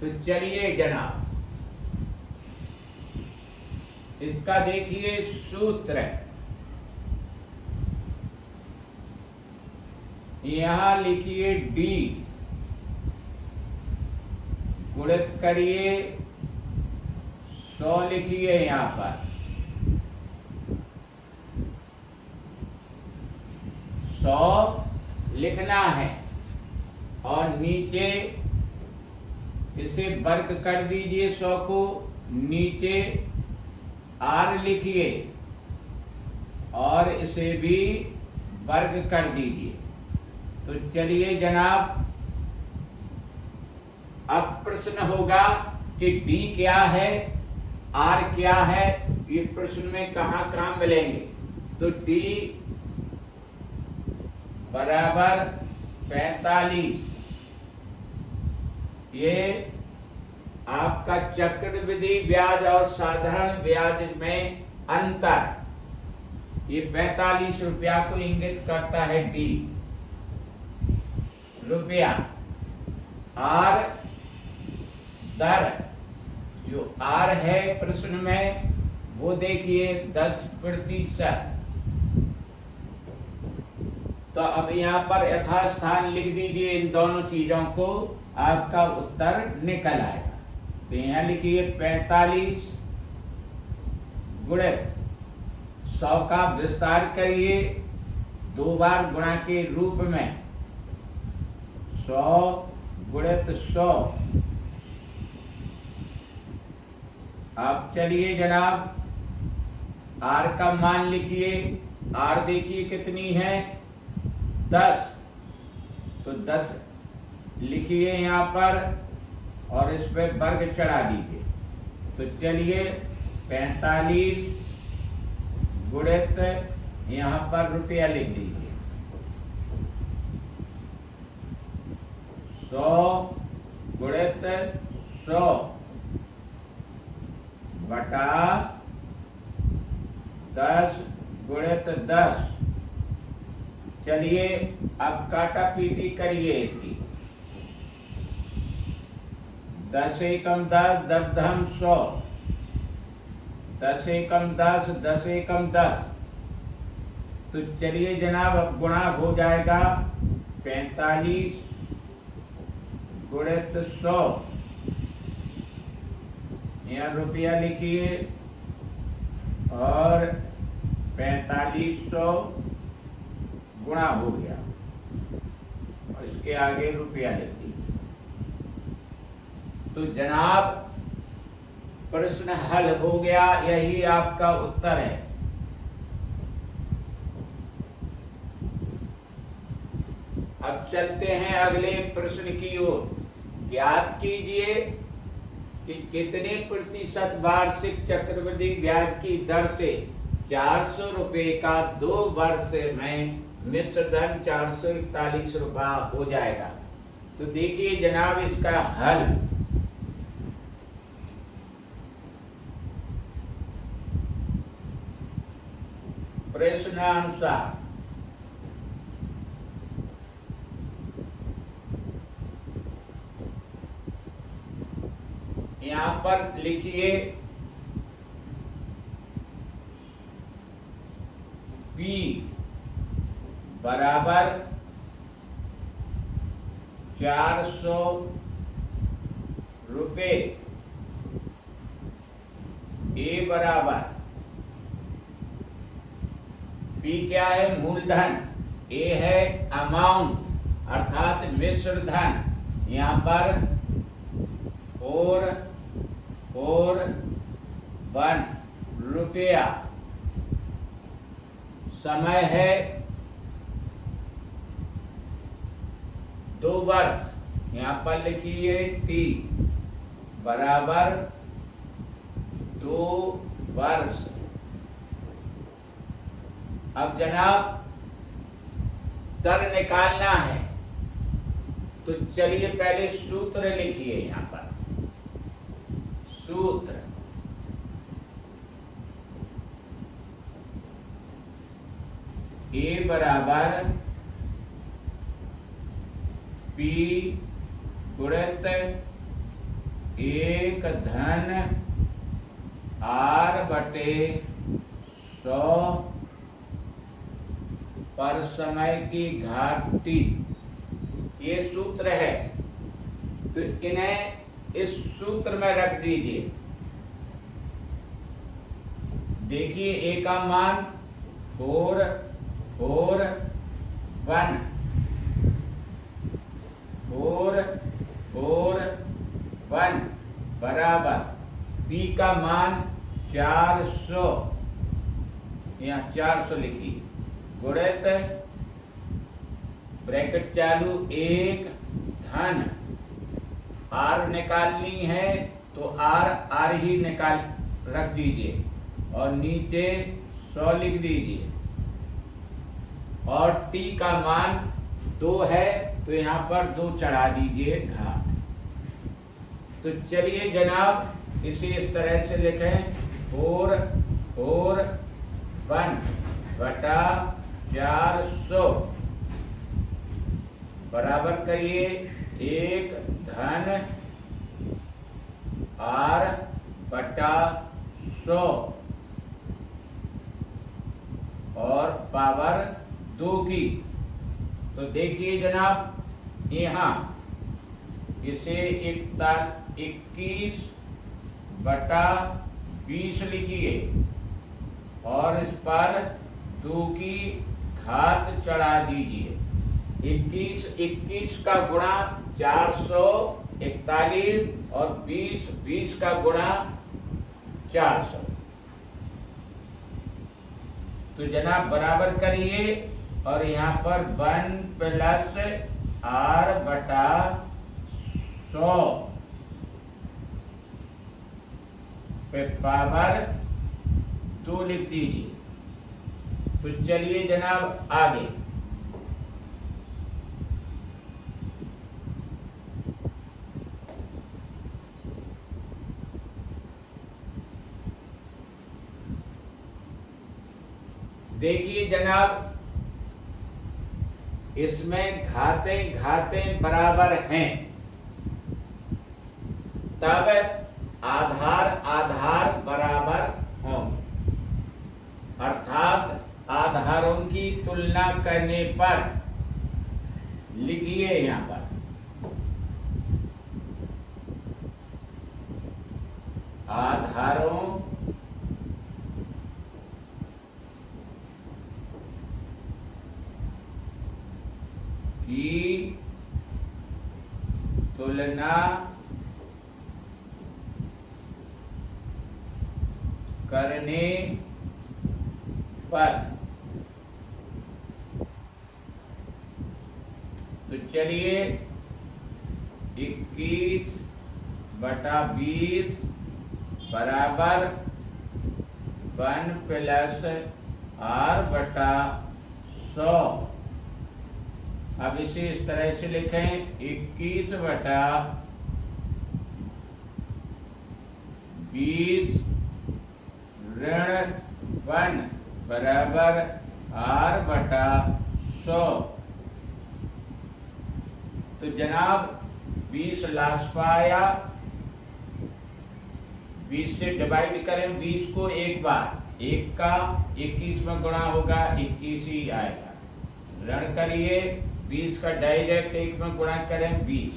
तो चलिए जनाब, इसका देखिए सूत्र। यहां लिखिए डी, गुणित करिए 100 लिखिए यहां पर 100 लिखना है और नीचे इसे वर्ग कर दीजिए 100 को, नीचे आर लिखिए और इसे भी वर्ग कर दीजिए। तो चलिए जनाब, अब प्रश्न होगा कि डी क्या है, आर क्या है, ये प्रश्न में कहाँ कहाँ मिलेंगे। तो डी बराबर 45, ये आपका चक्रवृद्धि ब्याज और साधारण ब्याज में अंतर, ये 45 रुपया को इंगित करता है डी रुपया। आर दर, जो आर है प्रश्न में वो देखिए 10%। तो अब यहाँ पर यथास्थान लिख दीजिए इन दोनों चीजों को, आपका उत्तर निकल आएगा। तो यहाँ लिखिए 45 गुणित 100 का विस्तार करिए 2 बार गुणा के रूप में 100 गुणित 100। अब चलिए जनाब आर का मान लिखिए। आर देखिए कितनी है, 10। तो 10 लिखिए यहाँ पर और इस पे वर्ग चढ़ा दीजिए। तो चलिए 45 गुणित यहाँ पर रुपया लिख दीजिए 100 गुणित 100 बटा 10 गुणित 10। चलिए अब काटा पीटी करिए इसकी। 10 एकम 10, 10 दहम 100, 10 एकम 10, 10 एकम 10। तो चलिए जनाब अब गुणा हो जाएगा 45 गुणित 100, यहाँ रुपया लिखिए और 4500 गुणा हो गया और इसके आगे रुपया लिख दीजिए। तो जनाब प्रश्न हल हो गया, यही आपका उत्तर है। अब चलते हैं अगले प्रश्न की ओर। ज्ञात कीजिए कि कितने प्रतिशत वार्षिक चक्रवृद्धि ब्याज की दर से 400 रुपए का 2 वर्ष में मिश्र धन 441 रुपया हो जाएगा। तो देखिए जनाब इसका हल। प्रश्नानुसार यहां पर लिखिए P बराबर 400 रुपये, A बराबर P क्या है? मूलधन, A है अमाउंट अर्थात मिश्र धन। यहां पर 441 रुपया, समय है 2 वर्ष। यहां पर लिखिए T बराबर 2 वर्ष। अब जनाब दर निकालना है, तो चलिए पहले सूत्र लिखिए। यहां पर सूत्र A बराबर P गुणित 1 धन R बटे 100 पर समय की घात T, ये सूत्र है। तो इन्हें इस सूत्र में रख दीजिए। देखिए A का मान 441 बराबर P का मान 400, यहाँ 400 लिखिए, गुणित ब्रैकेट चालू 1 धन R निकालनी है तो R ही निकाल रख दीजिए और नीचे 100 लिख दीजिए। और T का मान 2 है तो यहाँ पर 2 चढ़ा दीजिए घात। तो चलिए जनाब इसे इस तरह से लिखें, 441 बटा 400 बराबर करिए 1 धन R बटा 100 और पावर 2 की। तो देखिए जनाब यहाँ इसे 21 बटा 20 लिखिए और इस पर 2 की घात चढ़ा दीजिए। 21 का गुणा 441 और 20 का गुणा 400। तो जनाब बराबर करिए और यहाँ पर 1 प्लस R बटा 100 पे पावर 2 लिख दीजिए। तो चलिए जनाब आगे। देखिए जनाब इसमें घातें बराबर हैं, तब आधार बराबर होंगे। अर्थात आधारों की तुलना करने पर लिखिए यहाँ पर आधारों की तुलना करने पर। तो चलिए 21/20 बराबर 1 प्लस r/100। अब इसे इस तरह से लिखें 21/20 ऋण 1 बराबर r/100। तो जनाब 20 लाश पाया, 20 से डिवाइड करें 20 को एक बार, 1 का 21 में गुणा होगा 21 ही आएगा। ऋण करिए 20 का डायरेक्ट 1 में गुणा करें 20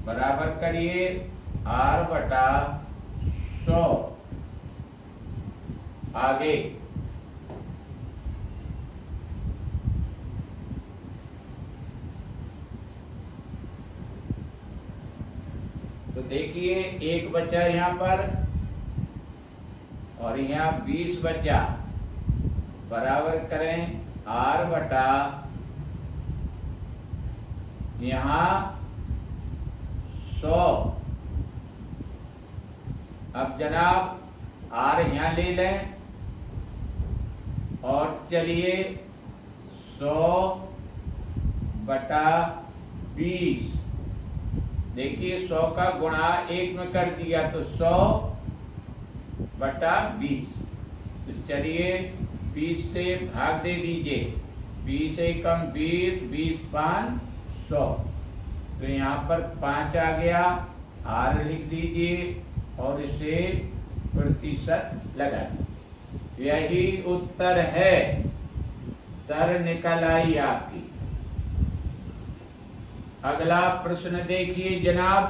बराबर करिए r/100। आगे तो देखिए 1 बचा यहाँ पर और यहाँ 20 बचा, बराबर करें r/, यहाँ 100। अब जनाब r यहाँ ले लें और चलिए 100/20। देखिए 100 का गुणा 1 में कर दिया तो 100/20। तो चलिए 20 से भाग दे दीजिए, 20 से कम 20, 20 5 100। तो यहाँ पर 5 आ गया, r लिख दीजिए और इसे प्रतिशत लगा दीजिए। यही उत्तर है, उत्तर निकल आई आपकी। अगला प्रश्न देखिए जनाब।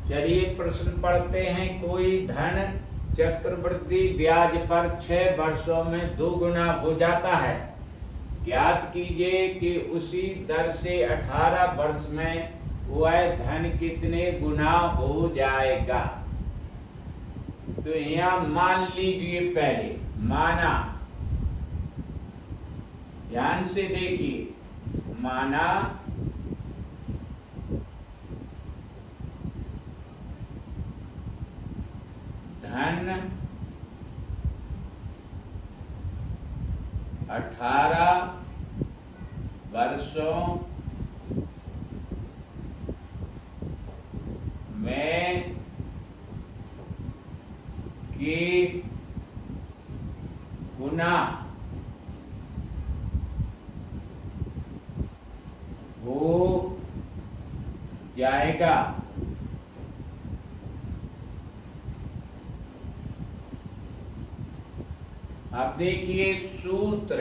चलिए प्रश्न पढ़ते हैं। कोई धन चक्रवृद्धि ब्याज पर 6 वर्षों में 2 गुना हो जाता है। ज्ञात कीजिए कि उसी दर से 18 वर्ष में वह धन कितने गुना हो जाएगा। तो यहाँ मान लीजिए, पहले माना, ध्यान से देखिए, माना धन 18 वर्षों में के गुना हो जाएगा। अब देखिए सूत्र,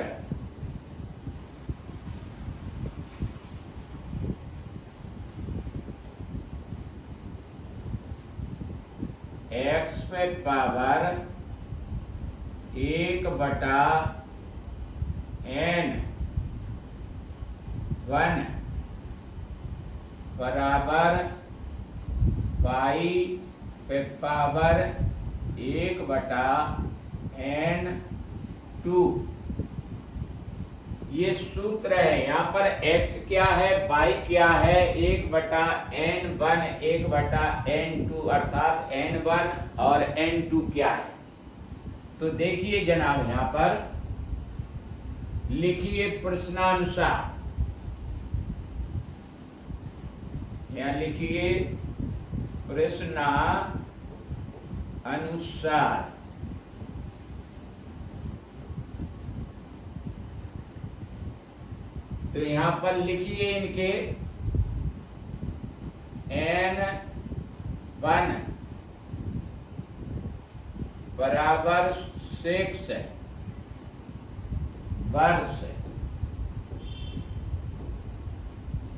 x पे पावर 1/n1 बराबर y पे पावर 1/n2। ये सूत्र है। यहाँ पर x क्या है, y क्या है, 1/n1 1/n2 अर्थात n1 और n2 क्या है। तो देखिए जनाब, यहाँ पर लिखिए प्रश्नानुसार, यहाँ लिखिए प्रश्नानुसार। तो यहाँ पर लिखिए इनके n1 बराबर 6 वर्ष,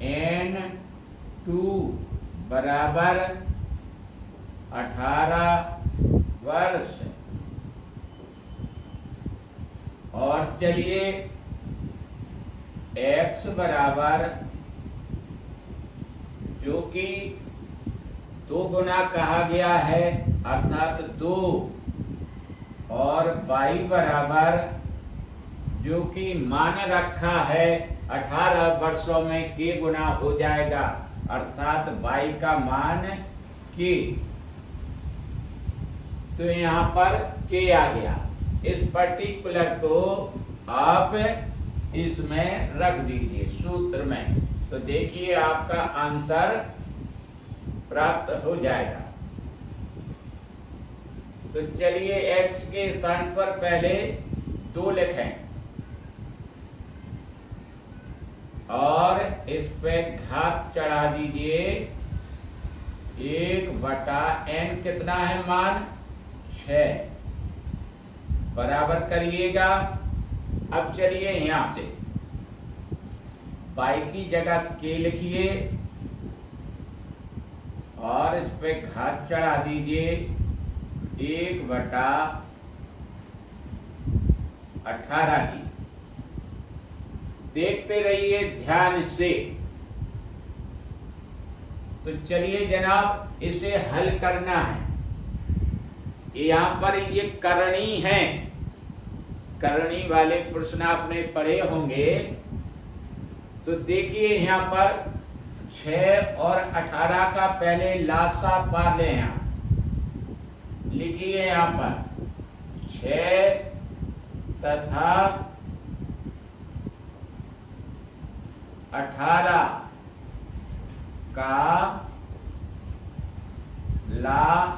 n2 बराबर 18 वर्ष। और चलिए x बराबर, जो कि 2 गुना कहा गया है अर्थात 2, और y बराबर, जो कि मान रखा है 18 वर्षों में k गुना हो जाएगा अर्थात y का मान k। तो यहाँ पर k आ गया। इस पर्टिकुलर को आप इसमें रख दीजिए सूत्र में, तो देखिए आपका आंसर प्राप्त हो जाएगा। तो चलिए x के स्थान पर पहले 2 लिखें और इस पे घात चढ़ा दीजिए। 1/n कितना है मान? 6 बराबर करिएगा। अब चलिए यहां से y की जगह k लिखिए और इस पे घात चढ़ा दीजिए 1/18 की। देखते रहिए ध्यान से। तो चलिए जनाब इसे हल करना है। यहाँ पर ये करणी है, करणी वाले प्रश्न आपने पढ़े होंगे। तो देखिए यहाँ पर 6 और 18 का पहले लासा पा लें। यहाँ लिखिए, यहाँ पर 6 तथा 18 का लासा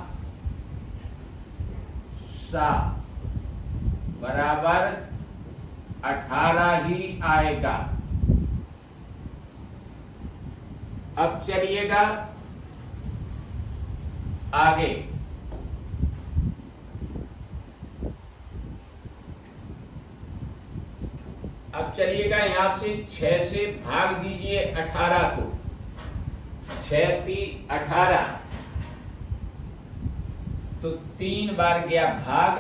बराबर 18 ही आएगा। अब चलिएगा आगे। अब चलिएगा यहां से 6 से भाग दीजिए 18 को। 6 3 18, तो 3 बार गया भाग,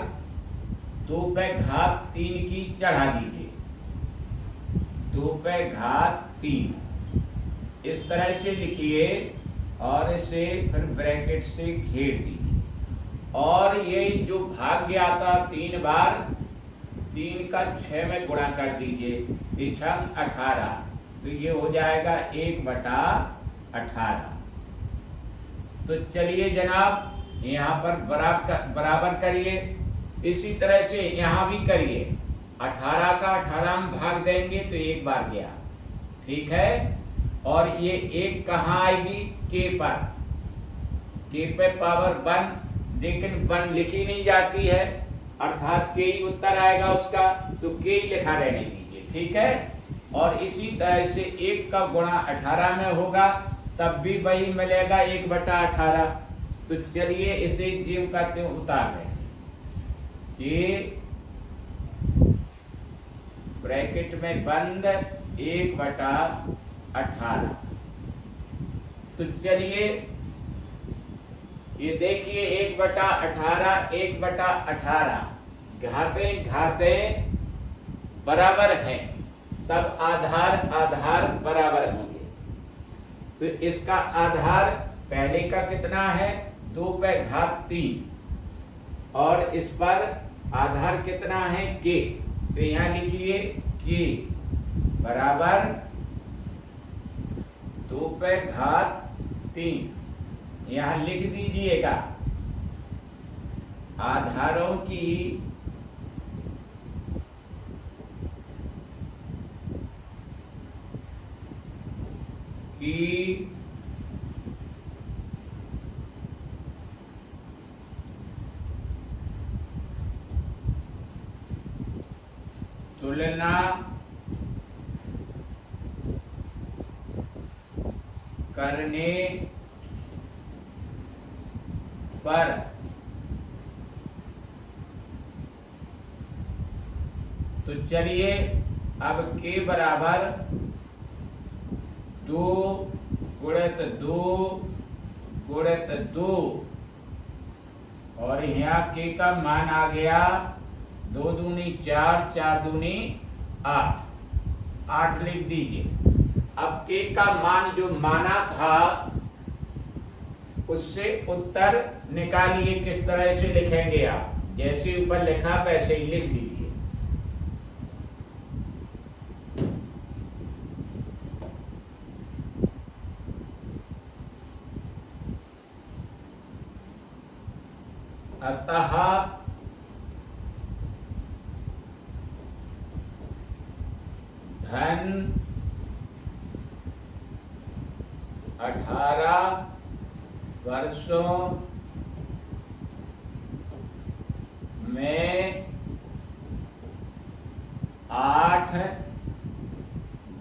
2 पे घात 3 की चढ़ा दीजिए। 2 पे घात 3 इस तरह से लिखिए और इसे फिर ब्रैकेट से घेर दीजिए। और ये जो भाग गया था 3 बार, 3 का 6 में गुणा कर दीजिए, 3 18, तो ये हो जाएगा 1/18। तो चलिए जनाब यहाँ पर बराबर करिए। इसी तरह से यहाँ भी करिए। 18 का 18 में भाग देंगे तो 1 बार गया, ठीक है। और ये 1 कहाँ आएगी? k पर। k पे पावर 1, लेकिन 1 लिखी नहीं जाती है अर्थात k ही उत्तर आएगा उसका, तो k ही लिखा रहने दीजिए, ठीक है। और इसी तरह से 1 का गुणा 18 में होगा, तब भी वही मिलेगा 1/18। तो चलिए इसे ज्यों का त्यों उतार देंगे। ये ब्रैकेट में बंद 1/18। तो चलिए ये देखिए 1/18, 1/18 घाते घाते बराबर हैं, तब आधार आधार बराबर होंगे। तो इसका आधार पहले का कितना है? 2 पे घात 3, और इस पर आधार कितना है? k। तो यहाँ लिखिए k बराबर 2 पे घात 3, यहाँ लिख दीजिएगा। आधारों की तुलना करने पर तो चलिए अब k बराबर 2 गुणित 2 गुणित 2, और यहाँ k का मान आ गया 2 दूनी 4, 4 दूनी 8। 8 लिख दीजिए। अब k का मान जो माना था उससे उत्तर निकालिए। किस तरह से लिखेंगे आप? जैसे ऊपर लिखा वैसे ही लिख दीजिए। अतः धन 18 वर्षों में 8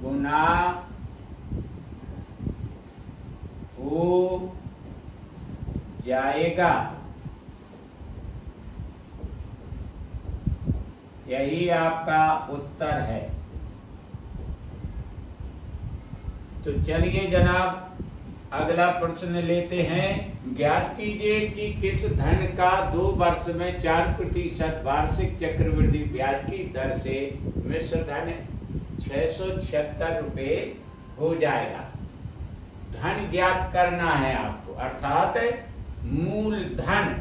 गुना हो जाएगा। यही आपका उत्तर है। तो चलिए जनाब अगला प्रश्न लेते हैं। ज्ञात कीजिए कि किस धन का 2 वर्ष में 4% वार्षिक चक्रवृद्धि ब्याज की दर से मिश्र धन 676 रुपये हो जाएगा। धन ज्ञात करना है आपको, अर्थात मूलधन।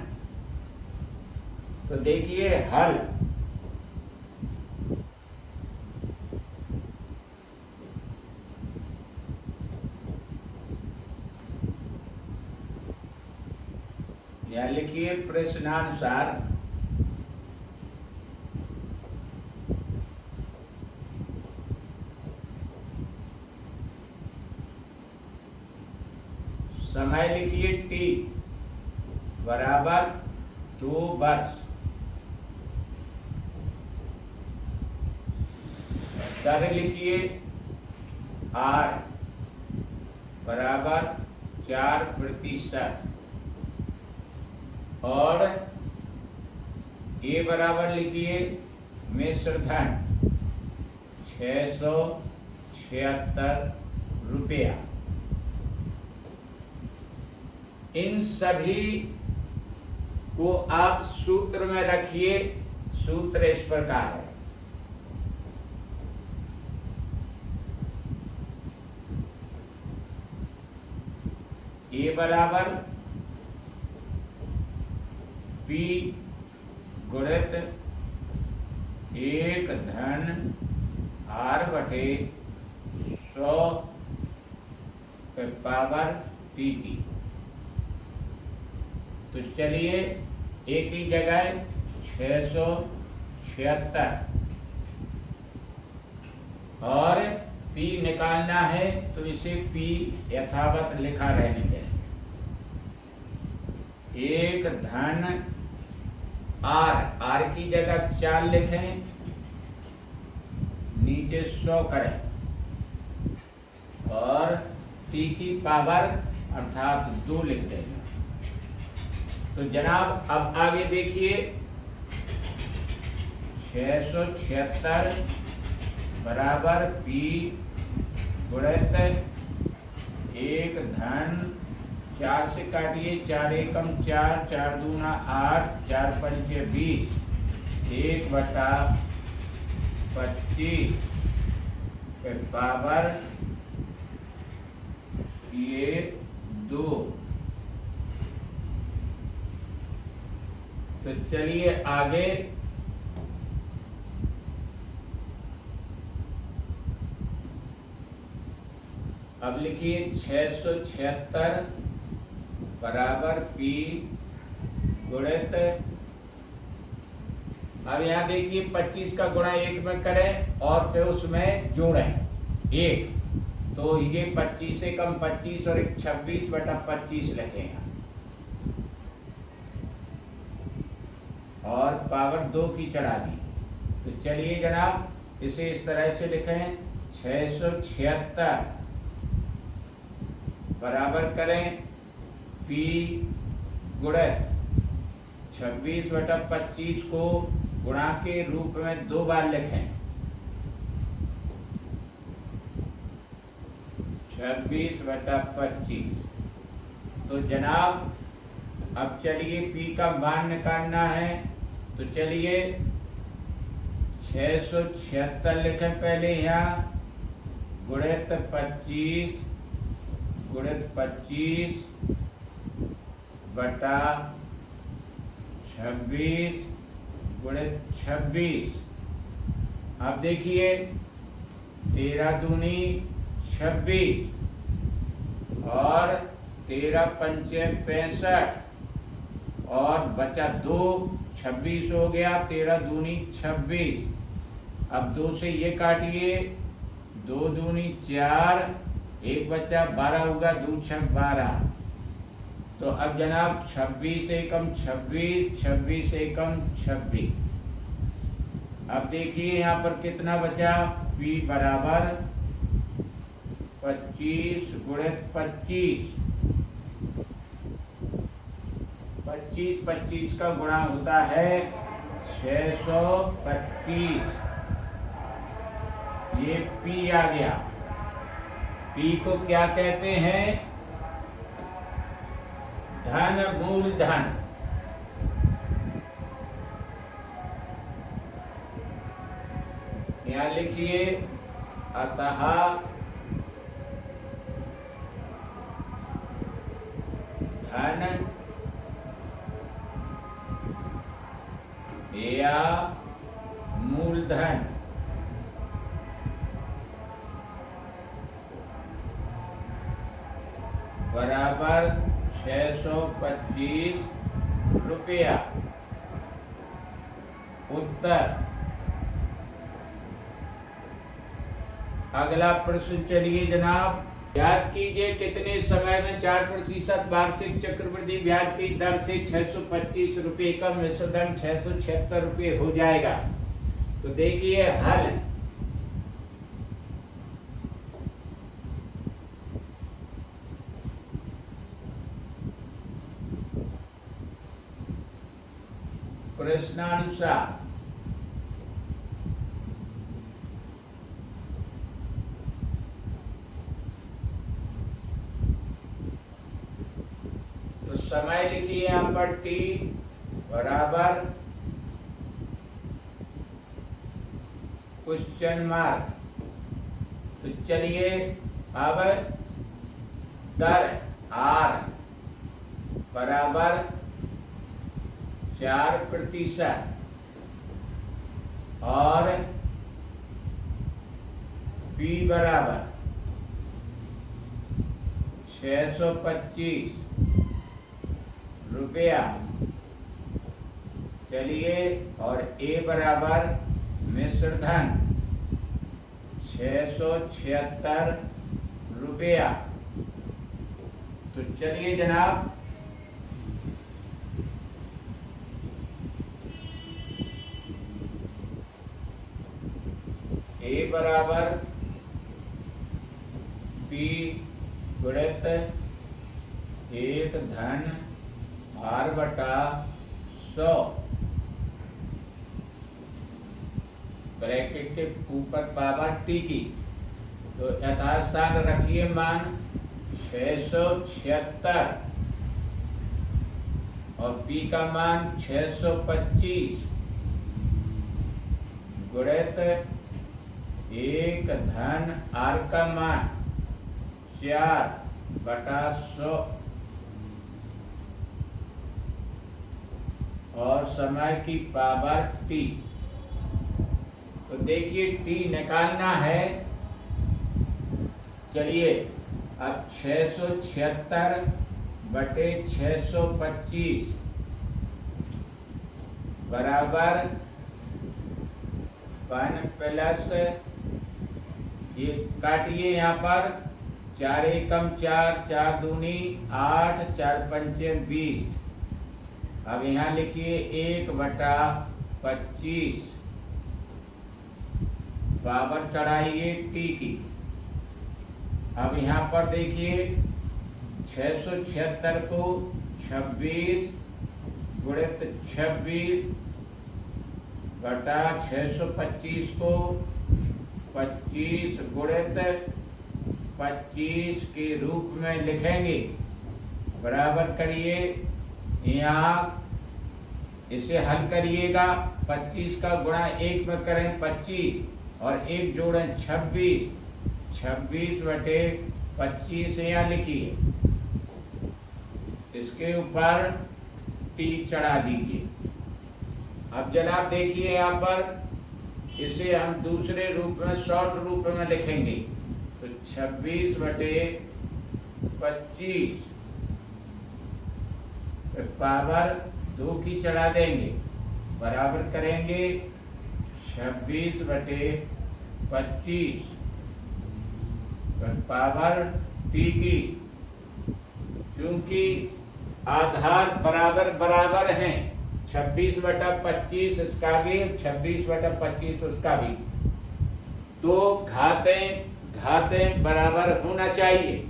तो देखिए हल, या लिखिए प्रश्नानुसार समय लिखिए t बराबर 2 वर्ष, दर लिखिए r बराबर 4%, और ये बराबर लिखिए मिश्र धन 676 रुपया। इन सभी को आप सूत्र में रखिए। सूत्र इस प्रकार है। ए बराबर P गुणित 1 धन R बटे 100 पे पावर P की। तो चलिए एक ही जगह 676 और P निकालना है, तो इसे P यथावत लिखा रहने दें। 1 धन R की जगह 4 लिखें, नीचे 100 करें और T की पावर अर्थात 2 लिख देंगे। तो जनाब अब आगे देखिए 676 बराबर P गुणित 1 धन 4 से काटिए, 4 एकम 4, 4 दूना 8, 4 पंचे 20, 1 बटा 25 के पावर ये 2। तो चलिए आगे अब लिखिए 676 बराबर P गुणित, अब यहाँ देखिए 25 का गुणा 1 में करें और फिर उसमें जोड़ें 1, तो ये 25 से कम 25 और 26 बटा 25 लिखेंगे और पावर 2 की चढ़ा दी। तो चलिए जनाब इसे इस तरह से लिखें 676 बराबर करें P गुणित 26 बटा 25 को गुणा के रूप में 2 बार लिखें, 26 बटा 25। तो जनाब अब चलिए P का मान निकालना है। तो चलिए 676 लिखें पहले यहाँ गुणित 25 गुणित 25 बटा 26 गुणित 26। अब देखिए 13 दूनी 26 और 13 पंचे 65 और बचा 2, 26 हो गया। 13 दूनी 26। अब 2 से ये काटिए, 2 दूनी 4, 1 बचा 12 होगा, 2 छक 12। तो अब जनाब 26 एकम 26, 26 एकम 26। अब देखिए यहाँ पर कितना बचा, P बराबर 25 गुणित 25। 25 25 का गुणा होता है 625। ये P आ गया। P को क्या कहते हैं, धन मूलधन। यहाँ लिखिए, अतः धन या मूलधन बराबर 625 रुपया। उत्तर। अगला प्रश्न चलिए जनाब, याद कीजिए कितने समय में 4% वार्षिक चक्रवृद्धि ब्याज की दर से 625 रुपये का मिश्र धन 676 रुपये हो जाएगा। तो देखिए हल। प्रश्नानुसार तो समय लिखिए यहाँ पर T बराबर क्वेश्चन मार्क। तो चलिए अब दर R बराबर 4% और P बराबर 625 रुपया। चलिए, और A बराबर मिश्र धन 676 रुपया। तो चलिए जनाब, A बराबर P गुणित 1 धन R बटा 100 ब्रैकेट के ऊपर पावर T की। तो यथास्थान रखिए मान 676 और P का मान 625 गुणित 1 धन R का मान 4 बटा 100 और समय की पावर T। तो देखिए T निकालना है। चलिए, अब 676 बटे 625 बराबर 1 प्लस, ये काटिए यहाँ पर, 4 एकम 4, 4 दूनी 8, 4 पंचे 20। अब यहाँ लिखिए 1 बटा 25 पावर चढ़ाइए T की। अब यहाँ पर देखिए 676 को 26 गुणित 26 बटा 625 को 25 गुणित 25 के रूप में लिखेंगे। बराबर करिए, यहाँ इसे हल करिएगा। 25 का गुणा 1 में करें 25 और 1 जोड़ें 26, 26/25 यहाँ लिखिए, इसके ऊपर टी चढ़ा दीजिए। अब जनाब देखिए यहाँ पर, इसे हम दूसरे रूप में, शॉर्ट रूप में लिखेंगे। तो 26/25 पावर 2 की चढ़ा देंगे, बराबर करेंगे 26/25 पावर टी की। क्योंकि आधार बराबर बराबर हैं, 26/25 इसका भी, 26/25 उसका भी, तो घातें बराबर होना चाहिए।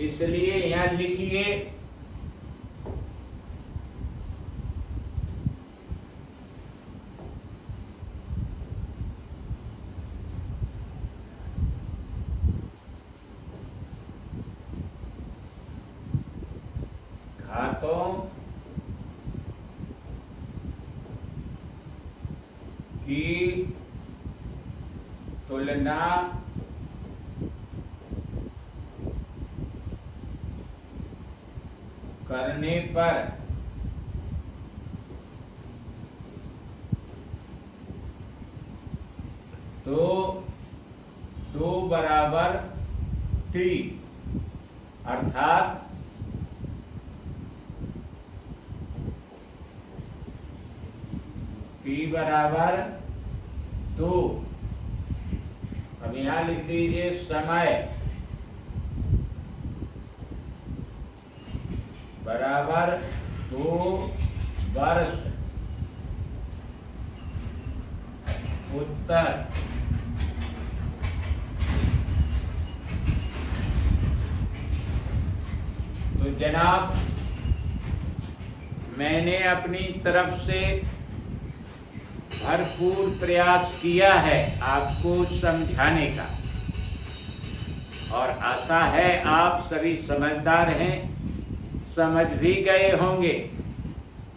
इसलिए यहाँ लिखिए घातों की तुलना करने पर तो 2 बराबर टी, अर्थात टी बराबर 2। अब यहाँ लिख दीजिए समय बराबर 2 वर्ष। उत्तर तो जनाब, मैंने अपनी तरफ से भरपूर प्रयास किया है आपको समझाने का, और आशा है आप सभी समझदार हैं, समझ भी गए होंगे।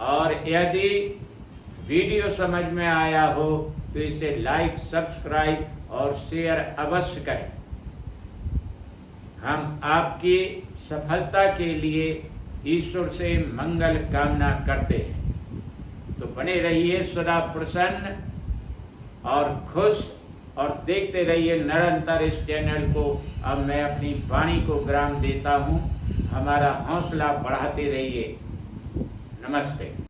और यदि वीडियो समझ में आया हो तो इसे लाइक, सब्सक्राइब और शेयर अवश्य करें। हम आपकी सफलता के लिए ईश्वर से मंगल कामना करते हैं। तो बने रहिए सदा प्रसन्न और खुश, और देखते रहिए निरंतर इस चैनल को। अब मैं अपनी वाणी को विराम देता हूँ, हमारा हौसला बढ़ाते रहिए। नमस्ते।